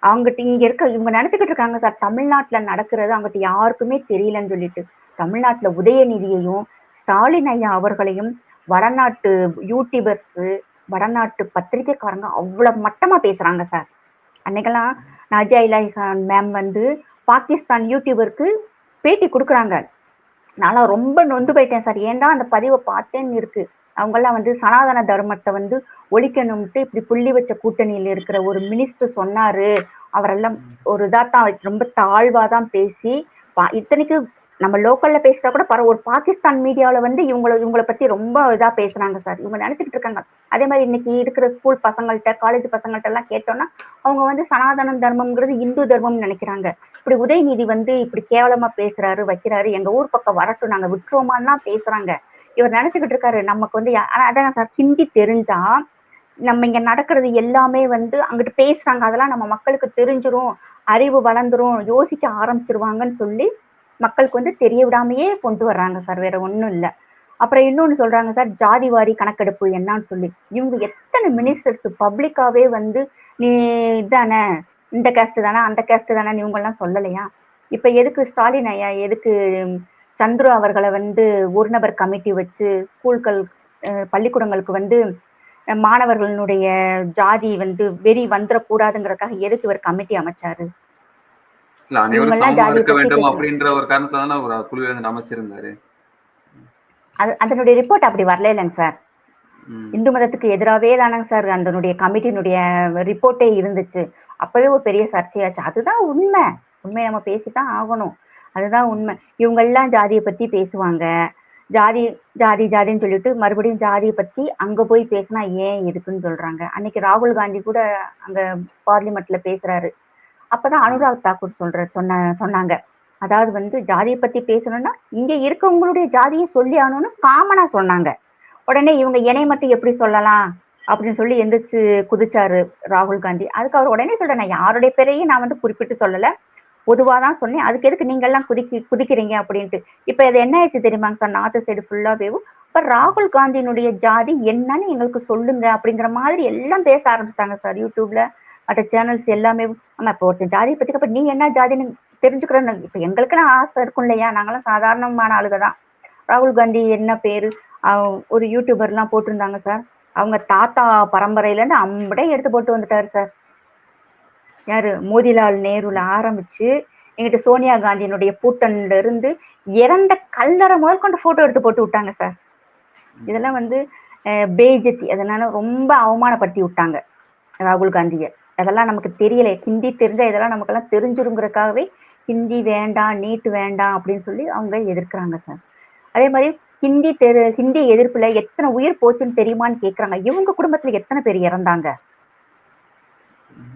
அவங்ககிட்ட இங்க இருக்க இவங்க நினைச்சுக்கிட்டு இருக்காங்க சார், தமிழ்நாட்டுல நடக்கிறது அவங்ககிட்ட யாருக்குமே தெரியலன்னு சொல்லிட்டு. தமிழ்நாட்டுல உதயநிதியையும் ஸ்டாலின் ஐயா அவர்களையும் வடநாட்டு யூடியூபர்ஸ், வடநாட்டு பத்திரிகைக்காரங்க அவ்வளவு மட்டமா பேசுறாங்க சார். அன்னைக்கெல்லாம் நாஜியா இலாஹி கான் மேம் வந்து பாகிஸ்தான் யூடியூபருக்கு பேட்டி கொடுக்குறாங்க. நான்லாம் ரொம்ப நொந்து போயிட்டேன் சார். ஏன்டா அந்த பதிவை பார்த்தேன்னு இருக்கு. அவங்கெல்லாம் வந்து சனாதன தர்மத்தை வந்து ஒழிக்கணும்ட்டு இப்படி புள்ளி வச்ச கூட்டணியில் இருக்கிற ஒரு மினிஸ்டர் சொன்னாரு. அவரெல்லாம் ஒரு இதாத்தான் ரொம்ப தாழ்வாதான் பேசி, இத்தனைக்கு நம்ம லோக்கல்ல பேசிட்டா கூட ஒரு பாகிஸ்தான் மீடியாவில வந்து இவங்களை பத்தி ரொம்ப இதா பேசுறாங்க சார். இவங்க நினைச்சுக்கிட்டு இருக்காங்க. அதே மாதிரி இன்னைக்கு இருக்கிற ஸ்கூல் பசங்கள்கிட்ட, காலேஜ் பசங்கள்ட்ட எல்லாம் கேட்டோம்னா அவங்க வந்து சனாதன தர்மம்ங்கிறது இந்து தர்மம்னு நினைக்கிறாங்க. இப்படி உதயநிதி வந்து இப்படி கேவலமா பேசுறாரு, வைக்கிறாரு, எங்க ஊர் பக்கம் வரட்டும், நாங்க விட்டுருவோமான்னு பேசுறாங்க. இவர் நினைச்சுக்கிட்டு இருக்காரு நமக்கு வந்து. ஆனா அதான் சார், ஹிந்தி தெரிஞ்சா நம்ம இங்க நடக்கிறது எல்லாமே வந்து அங்கிட்டு பேசுறாங்க, அதெல்லாம் நம்ம மக்களுக்கு தெரிஞ்சிரும், அறிவு வளர்ந்துரும், யோசிக்க ஆரம்பிச்சிருவாங்கன்னு சொல்லி மக்களுக்கு வந்து தெரிய விடாமையே கொண்டு வர்றாங்க சார், வேற ஒண்ணும் இல்ல. அப்புறம் இன்னொன்னு சொல்றாங்க சார், ஜாதி வாரி கணக்கெடுப்பு என்னன்னு சொல்லி. இவங்க எத்தனை மினிஸ்டர்ஸ் பப்ளிக்காவே வந்து நீ இதானே, இந்த கேஸ்ட் தானே, அந்த கேஸ்ட் தானே இவங்க எல்லாம் சொல்லலையா? இப்ப எதுக்கு ஸ்டாலின் ஐயா எதுக்கு சந்துரு அவர்களை வந்து ஒரு நபர் கமிட்டி வச்சு ஸ்கூல்கள் பள்ளிக்கூடங்களுக்கு வந்து மாணவர்களுடைய ஜாதி வந்து வெறி வந்துடக்கூடாதுங்கிறதுக்காக எதுக்கு இவர் கமிட்டி அமைச்சாரு? இல்ல இவங்க அனைவரும் எல்லாம் சமமா ஜாதியை இருக்க பத்தி வேண்டும் பேசலாம். அப்படின்ற ஒரு காரணத்துல தானே ஒரு குழுவை வந்து அமைச்சிருந்தாரு. அதனுடைய ரிப்போர்ட் அப்படி வரல இல்லைங்க சார். ம். இந்து மதத்துக்கு எதிராகவே தானங்க சார் அதனுடைய கமிட்டினுடைய ரிப்போர்ட்டே இருந்துச்சு. அப்பவே ஒரு பெரிய சர்ச்சையாச்சு. அதுதான் உண்மை. உண்மையை நம்ம பேசித்தான் ஆகணும். அதுதான் உண்மை. இவங்க எல்லாம் ஜாதியை பத்தி பேசுவாங்க. ஜாதி ஜாதி ஜாதின்னு சொல்லிட்டு மறுபடியும் ஜாதியை பத்தி அங்க போய் பேசினா ஏன் எதுக்குன்னு சொல்றாங்க. அன்னைக்கு ராகுல் காந்தி கூட அங்க பார்லிமெண்ட்ல பேசுறாரு. அப்பதான் அனுராக் தாக்கூர் சொன்னாங்க. அதாவது வந்து ஜாதியை பத்தி பேசணும்னா இங்க இருக்கவங்களுடைய ஜாதியை சொல்லி ஆகணும்னு காமனா சொன்னாங்க. உடனே இவங்க என்னை மட்டும் எப்படி சொல்லலாம் அப்படின்னு சொல்லி எந்திரிச்சு குதிச்சாரு ராகுல் காந்தி. அதுக்கு அவர் உடனே சொல்றேன், நான் யாருடைய பேரையும் நான் வந்து குறிப்பிட்டு சொல்லல, பொதுவாதான் சொன்னேன். அதுக்கு எதுக்கு நீங்க எல்லாம் குதிக்கிறீங்க அப்படின்ட்டு. இப்ப இது என்ன ஆயிடுச்சு தெரியுமாங்க சார், நார்த் சைடு ஃபுல்லாவேவும் இப்ப ராகுல் காந்தியினுடைய ஜாதி என்னன்னு எங்களுக்கு சொல்லுங்க அப்படிங்கிற மாதிரி எல்லாம் பேச ஆரம்பிச்சிட்டாங்க சார். யூடியூப்ல மற்ற சேனல்ஸ் எல்லாமே. ஆமா, இப்போ ஒருத்தர் ஜாதியை பத்தி அப்ப நீ என்ன ஜாதின்னு தெரிஞ்சுக்கிறேன்னு இப்ப எங்களுக்குன்னு ஆசை இருக்கும் இல்லையா? நாங்களாம் சாதாரணமான ஆளுக தான். ராகுல் காந்தி என்ன பேரு ஒரு யூடியூபர் எல்லாம் போட்டிருந்தாங்க சார். அவங்க தாத்தா பரம்பரையில இருந்து அம்படே எடுத்து போட்டு வந்துட்டாரு சார். யாரு? மோதிலால் நேருல ஆரம்பிச்சு எங்கிட்ட சோனியா காந்தியினுடைய பூட்டன்ல இருந்து இறந்த கல்லறை முதல் கொண்டு போட்டோ எடுத்து போட்டு விட்டாங்க சார். இதெல்லாம் வந்து பேஜத்தி, அதனால ரொம்ப அவமானப்படுத்தி விட்டாங்க ராகுல் காந்திய. அதெல்லாம் நமக்கு தெரியல. ஹிந்தி தெரிஞ்சா இதெல்லாம் நமக்கெல்லாம் தெரிஞ்சிருங்கிறதுக்காகவே ஹிந்தி வேண்டாம், நீட் வேண்டாம் அப்படின்னு சொல்லி அவங்க எதிர்க்கிறாங்க சார். அதே மாதிரி ஹிந்தி எதிர்ப்புல எத்தனை உயிர் போச்சுன்னு தெரியுமான்னு கேக்குறாங்க. இவங்க குடும்பத்துல எத்தனை பேர் இறந்தாங்க?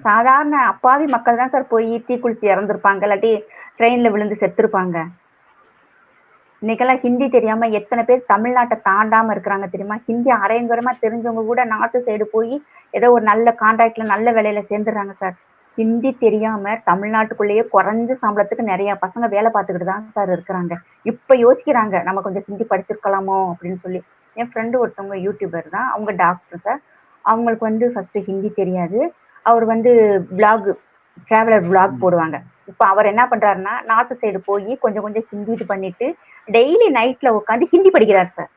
சாதாரண அப்பாவி மக்கள் தான் சார் போய் தீக்குளிச்சு இறந்துருப்பாங்க, இல்லாட்டி ட்ரெயின்ல விழுந்து செத்துருப்பாங்க. இன்னைக்கெல்லாம் ஹிந்தி தெரியாம எத்தனை பேர் தமிழ்நாட்டை தாண்டாம இருக்கிறாங்க தெரியுமா? ஹிந்தி அரையங்குறமா தெரிஞ்சவங்க கூட நார்த்து சைடு போய் ஏதோ ஒரு நல்ல கான்ட்ராக்ட்ல நல்ல வேலையில சேர்ந்துடுறாங்க சார். ஹிந்தி தெரியாம தமிழ்நாட்டுக்குள்ளேயே குறைஞ்ச சம்பளத்துக்கு நிறைய பசங்க வேலை பார்த்துக்கிட்டு தான் சார் இருக்கிறாங்க. இப்ப யோசிக்கிறாங்க நம்ம கொஞ்சம் ஹிந்தி படிச்சிருக்கலாமோ அப்படின்னு சொல்லி. என் ஃப்ரெண்டு ஒருத்தவங்க யூடியூபர் தான், அவங்க டாக்டர் சார். அவங்களுக்கு வந்து ஃபர்ஸ்ட் ஹிந்தி தெரியாது. அவர் வந்து டிராவலர் விளாக் போடுவாங்க. இப்ப அவர் என்ன பண்றாருன்னா நார்த்து சைடு போய் கொஞ்சம் கொஞ்சம் ஹிந்தி இது பண்ணிட்டு டெய்லி நைட்ல உட்காந்து ஹிந்தி படிக்கிறார் சார்.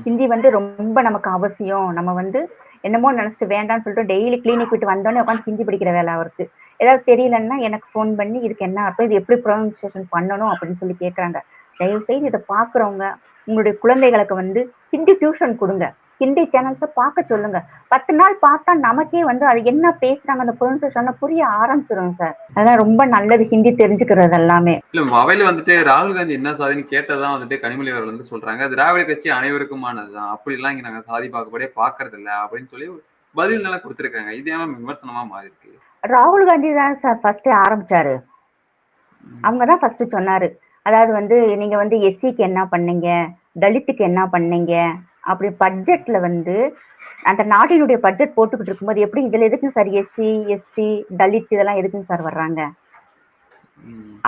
ஹிந்தி வந்து ரொம்ப நமக்கு அவசியம். நம்ம வந்து என்னமோ நினைச்சிட்டு வேண்டாம்னு சொல்லிட்டு டெய்லி கிளினிக் விட்டு வந்தோடனே உட்காந்து ஹிந்தி படிக்கிற வேலை அவருக்கு. ஏதாவது தெரியலன்னா எனக்கு ஃபோன் பண்ணி இதுக்கு என்ன அர்த்தம், இது எப்படி ப்ரொனன்சியேஷன் பண்ணணும் அப்படின்னு சொல்லி கேட்கறாங்க. தயவு செய்து இதை பாக்குறவங்க உங்களுடைய குழந்தைகளுக்கு வந்து ஹிந்தி டியூஷன் கொடுங்க. ஹிந்தி சேனல்ஸை பார்க்க சொல்லுங்க. 10 நாள் பார்த்தா நமக்கே வந்து அது என்ன பேசுறாங்க அந்த ப்ரொனன்சியேஷன் புரிய ஆரம்பிச்சிடும் சார். அதான் ரொம்ப நல்லது ஹிந்தி தெரிஞ்சுக்கிறது எல்லாமே. இல்ல அவையில வந்துட்டு ராகுல் காந்தி என்ன சாதின்னு கேட்டதான் வந்துட்டு கனிமொழி அவர்கள் வந்து சொல்றாங்க, திராவிட கட்சி அனைவருக்குமானதுதான், அப்படி எல்லாம் இங்க நாங்க சாதி பாகுபாடே பாக்குறது இல்ல அப்படின்னு சொல்லி பதில் நல்லா கொடுத்திருக்காங்க. இது ஏன் விமர்சனமா மாறி இருக்கு? ராகுல் காந்தி தான் சார் ஃபர்ஸ்ட் ஆரம்பிச்சாரு. அவங்கதான் ஃபர்ஸ்ட் சொன்னாரு. அதாவது வந்து நீங்க வந்து எஸ்சிக்கு என்ன பண்ணீங்க, தலித்துக்கு என்ன பண்ணீங்க, அப்படி பட்ஜெட்ல வந்து அந்த நாட்டினுடைய பட்ஜெட் போட்டுக்கிட்டு இருக்கும்போது எப்படி இதுல எதுக்குங்க சார் எஸ்சி எஸ்டி தலித் இதெல்லாம் எதுக்குங்க சார் வர்றாங்க?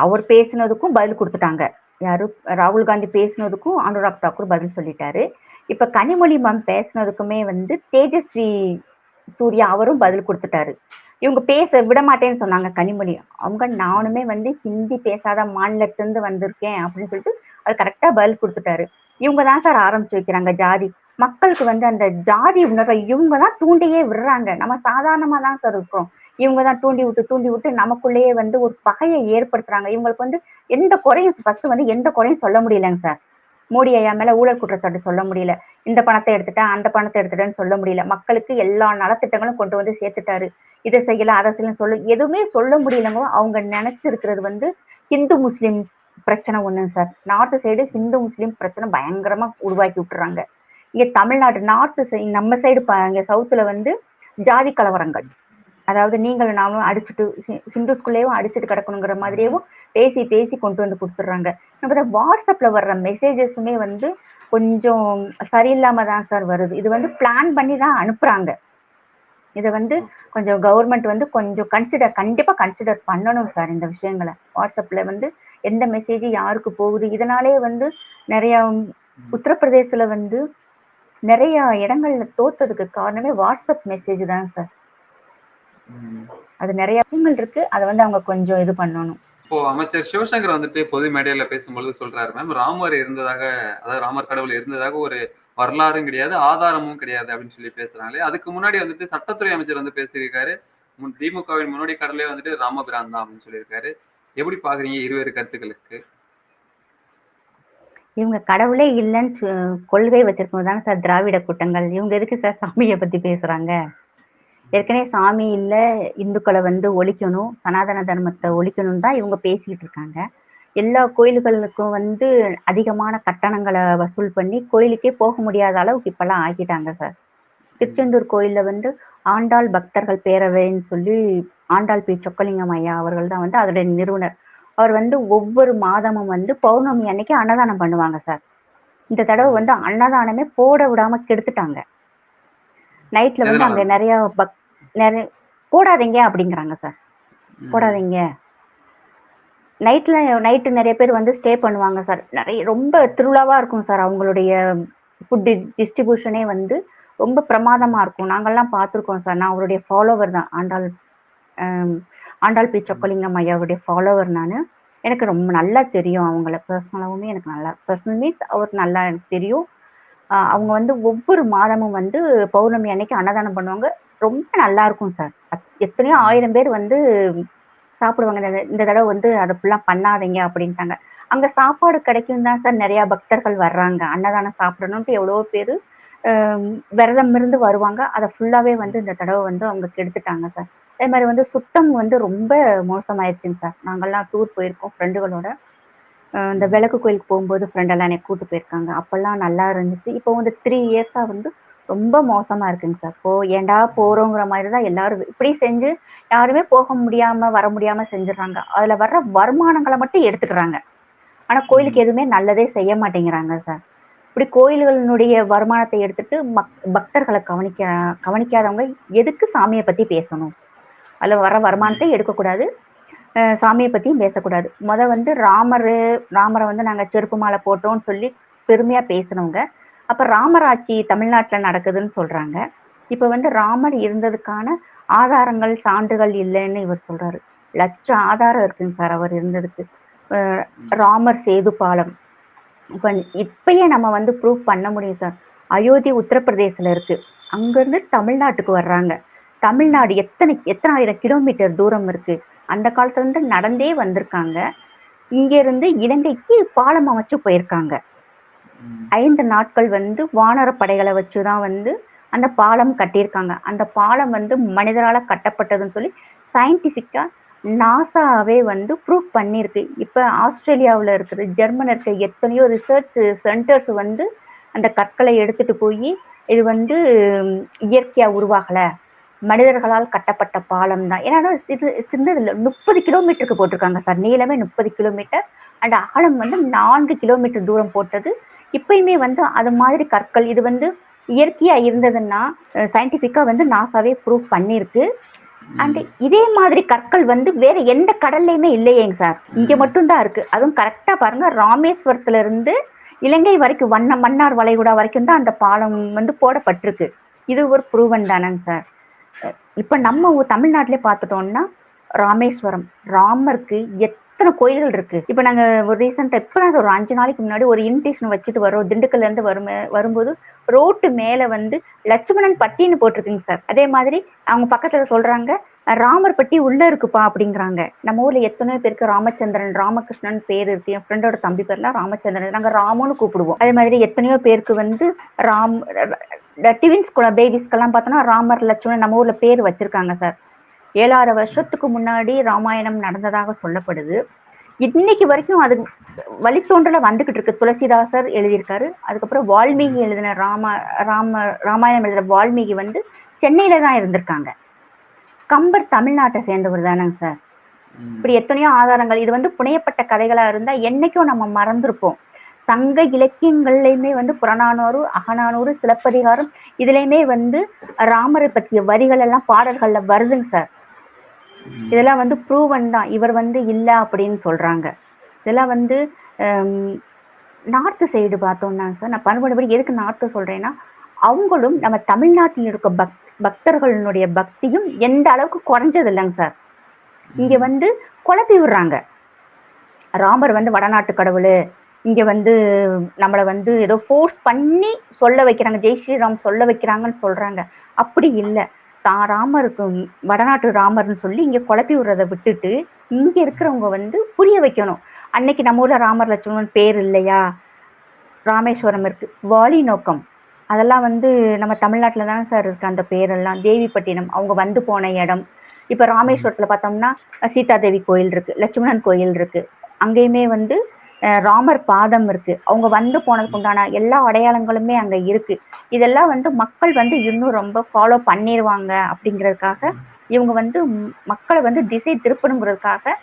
அவர் பேசினதுக்கும் பதில் கொடுத்துட்டாங்க. யாரு? ராகுல் காந்தி பேசினதுக்கும் அனுராக் தாக்கூர் பதில் சொல்லிட்டாரு. இப்ப கனிமொழி மேம் பேசினதுக்குமே வந்து தேஜஸ்வி சூர்யா அவரும் பதில் கொடுத்துட்டாரு. இவங்க பேச விட மாட்டேன்னு சொன்னாங்க கனிமொழி. அவங்க நானுமே வந்து ஹிந்தி பேசாத மாநிலத்திலிருந்து வந்திருக்கேன் அப்படின்னு சொல்லிட்டு அது கரெக்டா பதில் கொடுத்துட்டாரு. இவங்க தான் சார் ஆரம்பிச்சு வைக்கிறாங்க ஜாதி. மக்களுக்கு வந்து அந்த ஜாதி உணர்வை இவங்க தான் தூண்டியே விடுறாங்க. நம்ம சாதாரணமா தான் சார் இருக்கோம். இவங்க தான் தூண்டி விட்டு நமக்குள்ளேயே வந்து ஒரு பகையை ஏற்படுத்துறாங்க. இவங்களுக்கு வந்து எந்த குறையும் ஃபர்ஸ்ட் வந்து எந்த குறையும் சொல்ல முடியலங்க சார். மோடி ஐயா மேல ஊழல் குற்றச்சாட்டு சொல்ல முடியல, இந்த பணத்தை எடுத்துட்டேன் அந்த பணத்தை எடுத்துட்டேன்னு சொல்ல முடியல. மக்களுக்கு எல்லா நலத்திட்டங்களும் கொண்டு வந்து சேர்த்துட்டாரு. இதை செய்யல அதை செய்யல எதுவுமே சொல்ல முடியலங்க. அவங்க நினைச்சிருக்கிறது வந்து ஹிந்து முஸ்லிம் பிரச்சனை ஒண்ணுங்க சார். நார்த் சைடு ஹிந்து முஸ்லிம் பிரச்சனை பயங்கரமா உருவாக்கி விட்டுறாங்க. இங்க தமிழ்நாடு நார்த் சைடு நம்ம சைடு இங்க சவுத்துல வந்து ஜாதி கலவரங்கள் அதாவது நீங்களும் நானும் அடிச்சுட்டு ஹிந்துஸ்குள்ளேயும் அடிச்சுட்டு கிடக்கணுங்கிற மாதிரியும் பேசி பேசி கொண்டு வந்து கொடுத்துட்றாங்க. வாட்ஸ்அப்ல வர்ற மெசேஜஸுமே வந்து கொஞ்சம் சரியில்லாம தான் சார் வருது. இது வந்து பிளான் பண்ணி தான் அனுப்புறாங்க. இதை வந்து கொஞ்சம் கவர்மெண்ட் வந்து கொஞ்சம் கண்டிப்பா கன்சிடர் பண்ணணும் சார் இந்த விஷயங்களை. வாட்ஸ்அப்ல வந்து எந்த மெசேஜ் யாருக்கு போகுது, இதனாலே வந்து நிறைய உத்தரப்பிரதேசல வந்து நிறைய இடங்கள்ல தோத்ததுக்கு காரணமே வாட்ஸ்அப் மெசேஜ் தான் சார். அது நிறைய விஷயங்கள் இருக்கு, அதை வந்து அவங்க கொஞ்சம் இது பண்ணணும். இப்போ அமைச்சர் சிவசங்கர் வந்துட்டு பொது மேடையில பேசும்பொழுது சொல்றாரு மேம், ராமர் இருந்ததாக, அதாவது ராமர் கடவுள் இருந்ததாக ஒரு வரலாறும் கிடையாது, ஆதாரமும் கிடையாது அப்படின்னு சொல்லி பேசுறாங்களே. அதுக்கு முன்னாடி வந்துட்டு சட்டத்துறை அமைச்சர் வந்து பேசியிருக்காரு, திமுகவின் முன்னோடி கடவுளே வந்துட்டு ராமபிரான் தான் அப்படின்னு சொல்லியிருக்காரு. எப்படி பாக்குறீங்க இருவேறு கருத்துக்களுக்கு? இவங்க கடவுளே இல்லைன்னு கொள்கை வச்சிருக்கோம் தானே சார் திராவிட கூட்டங்கள். இவங்க எதுக்கு சார் சாமியை பத்தி பேசுறாங்க? ஏற்கனவே சாமி இல்ல, இந்துக்களை வந்து ஒழிக்கணும், சனாதன தர்மத்தை ஒழிக்கணும் தான் இவங்க பேசிட்டு இருக்காங்க. எல்லா கோயில்களுக்கும் வந்து அதிகமான கட்டணங்களை வசூல் பண்ணி கோயிலுக்கே போக முடியாத அளவுக்கு இப்பெல்லாம் ஆக்கிட்டாங்க சார். திருச்செந்தூர் கோயில்ல வந்து ஆண்டாள் பக்தர்கள் பேரவைன்னு சொல்லி ஆண்டாள் பி சொக்கலிங்கம் ஐயா அவர்கள் தான் வந்து அதோட நிறுவனர். அவர் வந்து ஒவ்வொரு மாதமும் வந்து பௌர்ணமி அன்னைக்கு அன்னதானம் பண்ணுவாங்க சார். இந்த தடவை வந்து அன்னதானமே போட விடாம கெடுத்துட்டாங்க. நைட்ல வந்து அங்க நிறைய போடாதீங்க அப்படிங்கிறாங்க சார். போடாதீங்க. நைட்டு நிறைய பேர் வந்து ஸ்டே பண்ணுவாங்க சார். நிறைய ரொம்ப திருவிழாவா இருக்கும் சார். அவங்களுடைய ஃபுட் டிஸ்ட்ரிபியூஷனே வந்து ரொம்ப பிரமாதமா இருக்கும். நாங்கள்லாம் பார்த்துருக்கோம் சார். நான் அவருடைய ஃபாலோவர் தான். ஆண்டாள் பி சொக்கலிங்கம் ஐயாவுடைய ஃபாலோவர் நான். எனக்கு ரொம்ப நல்லா தெரியும் அவங்கள. பர்சனலாகவுமே எனக்கு நல்லா, பர்சனல் மீன்ஸ் அவருக்கு நல்லா எனக்கு தெரியும். அவங்க வந்து ஒவ்வொரு மாதமும் வந்து பௌர்ணமி அன்னைக்கு அன்னதானம் பண்ணுவாங்க. ரொம்ப நல்லா இருக்கும் சார். எத்தனையோ 1000 பேர் வந்து சாப்பிடுவாங்க. இந்த தடவை வந்து அதை ஃபுல்லாக பண்ணாதீங்க அப்படின்ட்டாங்க. அங்கே சாப்பாடு கிடைக்கும் தான் சார் நிறையா பக்தர்கள் வர்றாங்க. அன்னதானம் சாப்பிடணுன்ட்டு எவ்வளோ பேர் விரதம் இருந்து வருவாங்க. அதை ஃபுல்லாகவே வந்து இந்த தடவை வந்து அவங்க கெடுத்துட்டாங்க சார். அதே மாதிரி வந்து சுத்தம் வந்து ரொம்ப மோசமாயிடுச்சுங்க சார். நாங்கள்லாம் டூர் போயிருக்கோம் ஃப்ரெண்டுகளோட. இந்த விளக்கு கோயிலுக்கு போகும்போது ஃப்ரெண்டெல்லாம் என்னை கூட்டு போயிருக்காங்க. அப்போல்லாம் நல்லா இருந்துச்சு. இப்போ வந்து 3 இயர்ஸாக வந்து ரொம்ப மோசமா இருக்குங்க சார். ஏன்டா போறோங்கிற மாதிரி தான் எல்லாரும் இப்படி செஞ்சு யாருமே போக முடியாம வர முடியாம செஞ்சிடறாங்க. அதுல வர்ற வருமானங்களை மட்டும் எடுத்துக்கிறாங்க. ஆனா கோயிலுக்கு எதுவுமே நல்லதே செய்ய மாட்டேங்கிறாங்க சார். இப்படி கோயில்களினுடைய வருமானத்தை எடுத்துட்டு பக்தர்களை கவனிக்காதவங்க எதுக்கு சாமியை பத்தி பேசணும்? அதுல வர வருமானத்தை எடுக்கக்கூடாது, சாமியை பத்தியும் பேசக்கூடாது. வந்து ராமரை வந்து நாங்க செருப்பு மாலை போட்டோம்னு சொல்லி பெருமையா பேசினவங்க அப்ப ராமராட்சி தமிழ்நாட்டுல நடக்குதுன்னு சொல்றாங்க. இப்ப வந்து ராமர் இருந்ததுக்கான ஆதாரங்கள் சான்றுகள் இல்லைன்னு இவர் சொல்றாரு. லட்சம் ஆதாரம் இருக்குங்க சார் அவர் இருந்ததுக்கு. ராமர் சேது பாலம் இப்பயே நம்ம வந்து ப்ரூவ் பண்ண முடியும் சார். அயோத்தி உத்தரப்பிரதேசல இருக்கு. அங்கிருந்து தமிழ்நாட்டுக்கு வர்றாங்க. தமிழ்நாடு எத்தனை ஆயிரம் கிலோமீட்டர் தூரம் இருக்கு. அந்த காலத்துல இருந்து நடந்தே வந்திருக்காங்க. இங்க இருந்து இலங்கைக்கு பாலம் அமைச்சு போயிருக்காங்க. 5 நாட்கள் வந்து வானர படைகளை வச்சுதான் வந்து அந்த பாலம் கட்டியிருக்காங்க. அந்த பாலம் வந்து மனிதரால கட்டப்பட்டதுன்னு சொல்லி சயின்டிபிக்கா நாசாவே வந்து ப்ரூவ் பண்ணிருக்கு. இப்ப ஆஸ்திரேலியாவில் இருக்குது, ஜெர்மன் இருக்க எத்தனையோ ரிசர்ச் சென்டர்ஸ் வந்து அந்த கற்களை எடுத்துட்டு போய் இது வந்து இயற்கையா உருவாகல, மனிதர்களால் கட்டப்பட்ட பாலம் தான். ஏன்னா சின்னதுல 30 கிலோமீட்டருக்கு போட்டிருக்காங்க சார். நீளமே 30 கிலோமீட்டர் அண்ட் அகலம் வந்து 4 கிலோமீட்டர் தூரம் போட்டது. இப்பயுமே வந்து அது மாதிரி கற்கள் இது வந்து இயற்கையா இருந்ததுன்னா சயின்டிபிக்கா வந்து நாசாவே ப்ரூவ் பண்ணிருக்கு. அண்ட் இதே மாதிரி கற்கள் வந்து வேற எந்த கடல்லையுமே இல்லையேங்க சார், இங்க மட்டும் தான் இருக்கு. அதுவும் கரெக்டா பாருங்க, ராமேஸ்வரத்துல இருந்து இலங்கை வரைக்கும் மன்னார் வளைகுடா வரைக்கும் தான் அந்த பாலம் வந்து போடப்பட்டிருக்கு. இது ஒரு ப்ரூவன் தானேங்க சார். இப்ப நம்ம தமிழ்நாட்டிலே பார்த்துட்டோம்னா ராமேஸ்வரம், ராமருக்கு எத்தனை கோயில்கள் இருக்கு. இப்ப நாங்க ஒரு ரீசெண்டா இப்ப ஒரு 5 நாளைக்கு முன்னாடி ஒரு இன்விடேஷன் வச்சுட்டு வரோம். திண்டுக்கல்ல இருந்து வரும்போது ரோட்டு மேல வந்து லட்சுமணன் பட்டின்னு போட்டிருக்குங்க சார். அதே மாதிரி அவங்க பக்கத்துல சொல்றாங்க ராமர் பட்டி உள்ள இருக்குப்பா அப்படிங்கிறாங்க. நம்ம ஊர்ல எத்தனையோ பேருக்கு ராமச்சந்திரன் ராமகிருஷ்ணன் பேர் இருக்கு. என் ஃப்ரெண்டோட தம்பி பேர்லாம் ராமச்சந்திரன், நாங்க ராமன்னு கூப்பிடுவோம். அதே மாதிரி எத்தனையோ பேருக்கு வந்து டிவின்ஸ் பேபிஸ்க்கெல்லாம் பார்த்தோம்னா ராமர் லட்சுமணன் நம்ம ஊர்ல பேர் வச்சிருக்காங்க சார். 7,000 வருஷத்துக்கு முன்னாடி ராமாயணம் நடந்ததாக சொல்லப்படுது. இன்னைக்கு வரைக்கும் அது வழித்தோன்றல வந்துகிட்டு இருக்கு. துளசிதாசர் எழுதியிருக்காரு. அதுக்கப்புறம் வால்மீகி எழுதின ராமாயணம் எழுதின வால்மீகி வந்து சென்னையில தான் இருந்திருக்காங்க. கம்பர் தமிழ்நாட்டை சேர்ந்தவர் தானேங்க சார். இப்படி எத்தனையோ ஆதாரங்கள், இது வந்து புனையப்பட்ட கதைகளா இருந்தா என்னைக்கும் நம்ம மறந்திருப்போம். சங்க இலக்கியங்கள்லயுமே வந்து புறநானூறு, அகநானூறு, சிலப்பதிகாரம் இதுலயுமே வந்து ராமரை பற்றிய வரிகள் எல்லாம் பாடல்கள்ல வருதுங்க சார். இதெல்லாம் வந்து ப்ரூவன் தான். இவர் வந்து இல்ல அப்படின்னு சொல்றாங்க. இதெல்லாம் வந்து நார்த் சைடு பார்த்தோம்னா சார், நான் பண்படுபடி எதுக்கு நார்த்து சொல்றேன்னா, அவங்களும் நம்ம தமிழ்நாட்டில் இருக்க பக்தர்களுடைய பக்தியும் எந்த அளவுக்கு குறைஞ்சது இல்லைங்க சார். இங்க வந்து குழப்பி விடுறாங்க. ராமர் வந்து வடநாட்டு கடவுள், இங்க வந்து நம்மளை வந்து ஏதோ ஃபோர்ஸ் பண்ணி சொல்ல வைக்கிறாங்க, ஜெய் ஸ்ரீராம் சொல்ல வைக்கிறாங்கன்னு சொல்றாங்க. அப்படி இல்லை. தான் ராமருக்கு வடநாட்டு ராமர்னு சொல்லி இங்க குழப்பி விடுறதை விட்டுட்டு இங்க இருக்கிறவங்க வந்து புரிய வைக்கணும். அன்னைக்கு நம்ம ஊர்ல ராமர் லட்சுமணன் பேர் இல்லையா, ராமேஸ்வரம் இருக்கு, வாலி நோக்கம், அதெல்லாம் வந்து நம்ம தமிழ்நாட்டில் தானே சார் இருக்கு. அந்த பேரெல்லாம் தேவிப்பட்டினம் அவங்க வந்து போன இடம். இப்ப ராமேஸ்வரத்துல பார்த்தோம்னா சீதாதேவி கோயில் இருக்கு, லட்சுமணன் கோயில் இருக்கு, அங்கேயுமே வந்து ராமர் பாதம் இருக்கு. அவங்க வந்து போனதுக்கு உண்டான எல்லா அடையாளங்களுமே அங்க இருக்கு. இதெல்லாம் வந்து மக்கள் வந்து இன்னும் ரொம்ப ஃபாலோ பண்ணிடுவாங்க அப்படிங்கிறதுக்காக இவங்க வந்து மக்களை வந்து திசை திருப்பணுங்கிறதுக்காக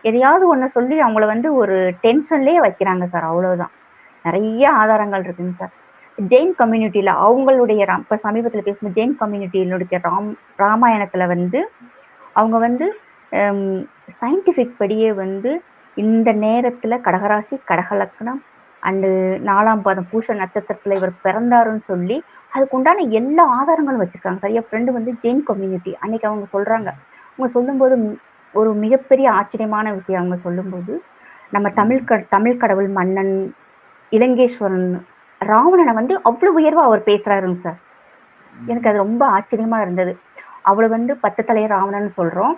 எதையாவது ஒண்ணு சொல்லி அவங்கள வந்து ஒரு டென்ஷன்லயே வைக்கிறாங்க சார். அவ்வளவுதான். நிறைய ஆதாரங்கள் இருக்குங்க சார். ஜெயின் கம்யூனிட்டியில அவங்களுடைய இப்ப சமீபத்துல பேசுன ஜெயின் கம்யூனிட்டியினுடைய ராமாயணத்துல வந்து அவங்க வந்து சயின்டிபிக் படியே வந்து இந்த நேரத்துல கடகராசி, கடகலக்கணம் அண்டு 4ஆம் பாதம் பூச நட்சத்திரத்துல இவர் பிறந்தாருன்னு சொல்லி அதுக்கு உண்டான எல்லா ஆதாரங்களும் வச்சிருக்காங்க சார். என் ஃப்ரெண்டு வந்து ஜெயின் கம்யூனிட்டி, அன்னைக்கு அவங்க சொல்றாங்க, அவங்க சொல்லும்போது ஒரு மிகப்பெரிய ஆச்சரியமான விஷயம். அவங்க சொல்லும்போது நம்ம தமிழ் கடவுள் மன்னன் இலங்கேஸ்வரன் ராவணனை வந்து அவ்வளவு உயர்வா அவர் பேசுறாருங்க சார். எனக்கு அது ரொம்ப ஆச்சரியமா இருந்தது. அவளை வந்து 10 தலை ராவணன் சொல்றோம்,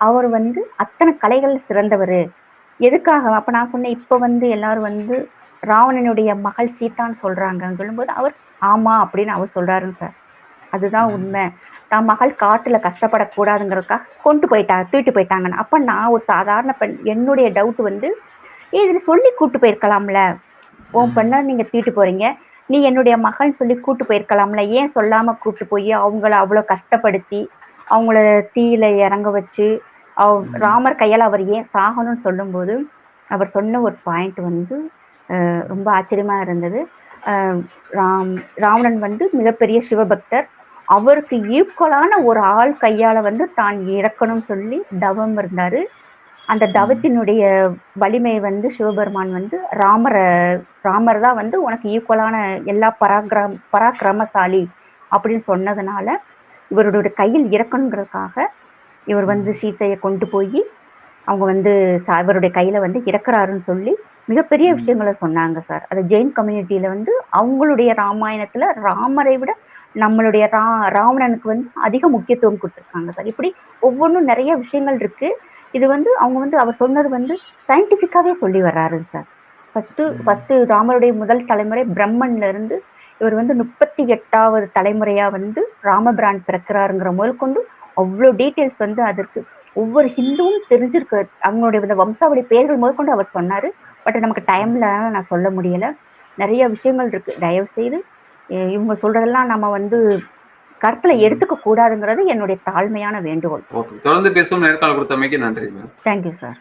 அவர் வந்து அத்தனை கலைகள் சிறந்தவர். எதுக்காக அப்ப நான் சொன்னேன், இப்ப வந்து எல்லாரும் வந்து ராவணனுடைய மகள் சீதான்னு சொல்றாங்கன்னு சொல்லும்போது அவர் ஆமா அப்படின்னு அவர் சொல்றாருங்க சார். அதுதான் உண்மை. தான் மகள் காட்டுல கஷ்டப்படக்கூடாதுங்கிறதுக்காக தூக்கிட்டு போயிட்டாங்கன்னு. அப்ப நான் ஒரு சாதாரண பெண், என்னுடைய டவுட் வந்து இதுல சொல்லி கூட்டு போயிருக்கலாம்ல, உன் பெண்ண நீங்க தூக்கிட்டு போறீங்க, நீ என்னுடைய மகன் சொல்லி கூட்டு போயிருக்கலாம்ல, ஏன் சொல்லாம கூட்டு போய் அவங்கள அவ்வளவு கஷ்டப்படுத்தி அவங்கள தீயில இறங்க வச்சு ராமர் கையால் அவர் ஏன் சாகணும்னு சொல்லும்போது அவர் சொன்ன ஒரு பாயிண்ட் வந்து ரொம்ப ஆச்சரியமா இருந்தது. ராவணன் வந்து மிகப்பெரிய சிவபக்தர், அவருக்கு ஈக்குவலான ஒரு ஆள் கையால வந்து தான் இறக்கணும்னு சொல்லி தவம் இருந்தாரு. அந்த தவத்தினுடைய வலிமை வந்து சிவபெருமான் வந்து ராமர் தான் வந்து உனக்கு ஈக்குவலான எல்லா பராக்கிரமசாலி அப்படின்னு சொன்னதுனால இவருடைய கையில் இறக்கணுங்கிறதுக்காக இவர் வந்து சீத்தையை கொண்டு போய் அவங்க வந்து இவருடைய கையில வந்து இறக்குறாருன்னு சொல்லி மிகப்பெரிய விஷயங்களை சொன்னாங்க சார். அது ஜெயின் கம்யூனிட்டியில வந்து அவங்களுடைய ராமாயணத்துல ராமரை விட நம்மளுடைய ராவணனுக்கு வந்து அதிக முக்கியத்துவம் கொடுத்துருக்காங்க சார். இப்படி ஒவ்வொன்றும் நிறைய விஷயங்கள் இருக்கு. இது வந்து அவங்க வந்து அவர் சொன்னது வந்து சயின்டிபிக்காவே சொல்லி வர்றாரு சார். ஃபர்ஸ்ட் ராமருடைய முதல் தலைமுறை பிரம்மன்ல இருந்து இவர் வந்து 38வது தலைமுறையா வந்து ராமபிரான் பிறக்கிறாருங்கிற முதல் கொண்டு அவ்வளோ டீட்டெயில்ஸ் வந்து அதற்கு ஒவ்வொரு ஹிந்துவும் தெரிஞ்சிருக்கு. அவங்களுடைய வம்சாவளி பேர்கள் முதற்கொண்டு அவர் சொன்னாரு. பட் நமக்கு டைம்ல நான் சொல்ல முடியல. நிறைய விஷயங்கள் இருக்கு. தயவு செய்து இவங்க சொல்றதெல்லாம் நம்ம வந்து கருத்துல எடுத்துக்க கூடாதுங்கிறது என்னுடைய தாழ்மையான வேண்டுகோள். தொடர்ந்து பேசும் நேர்காணல் கொடுத்தமைக்கு நன்றி. Thank you sir.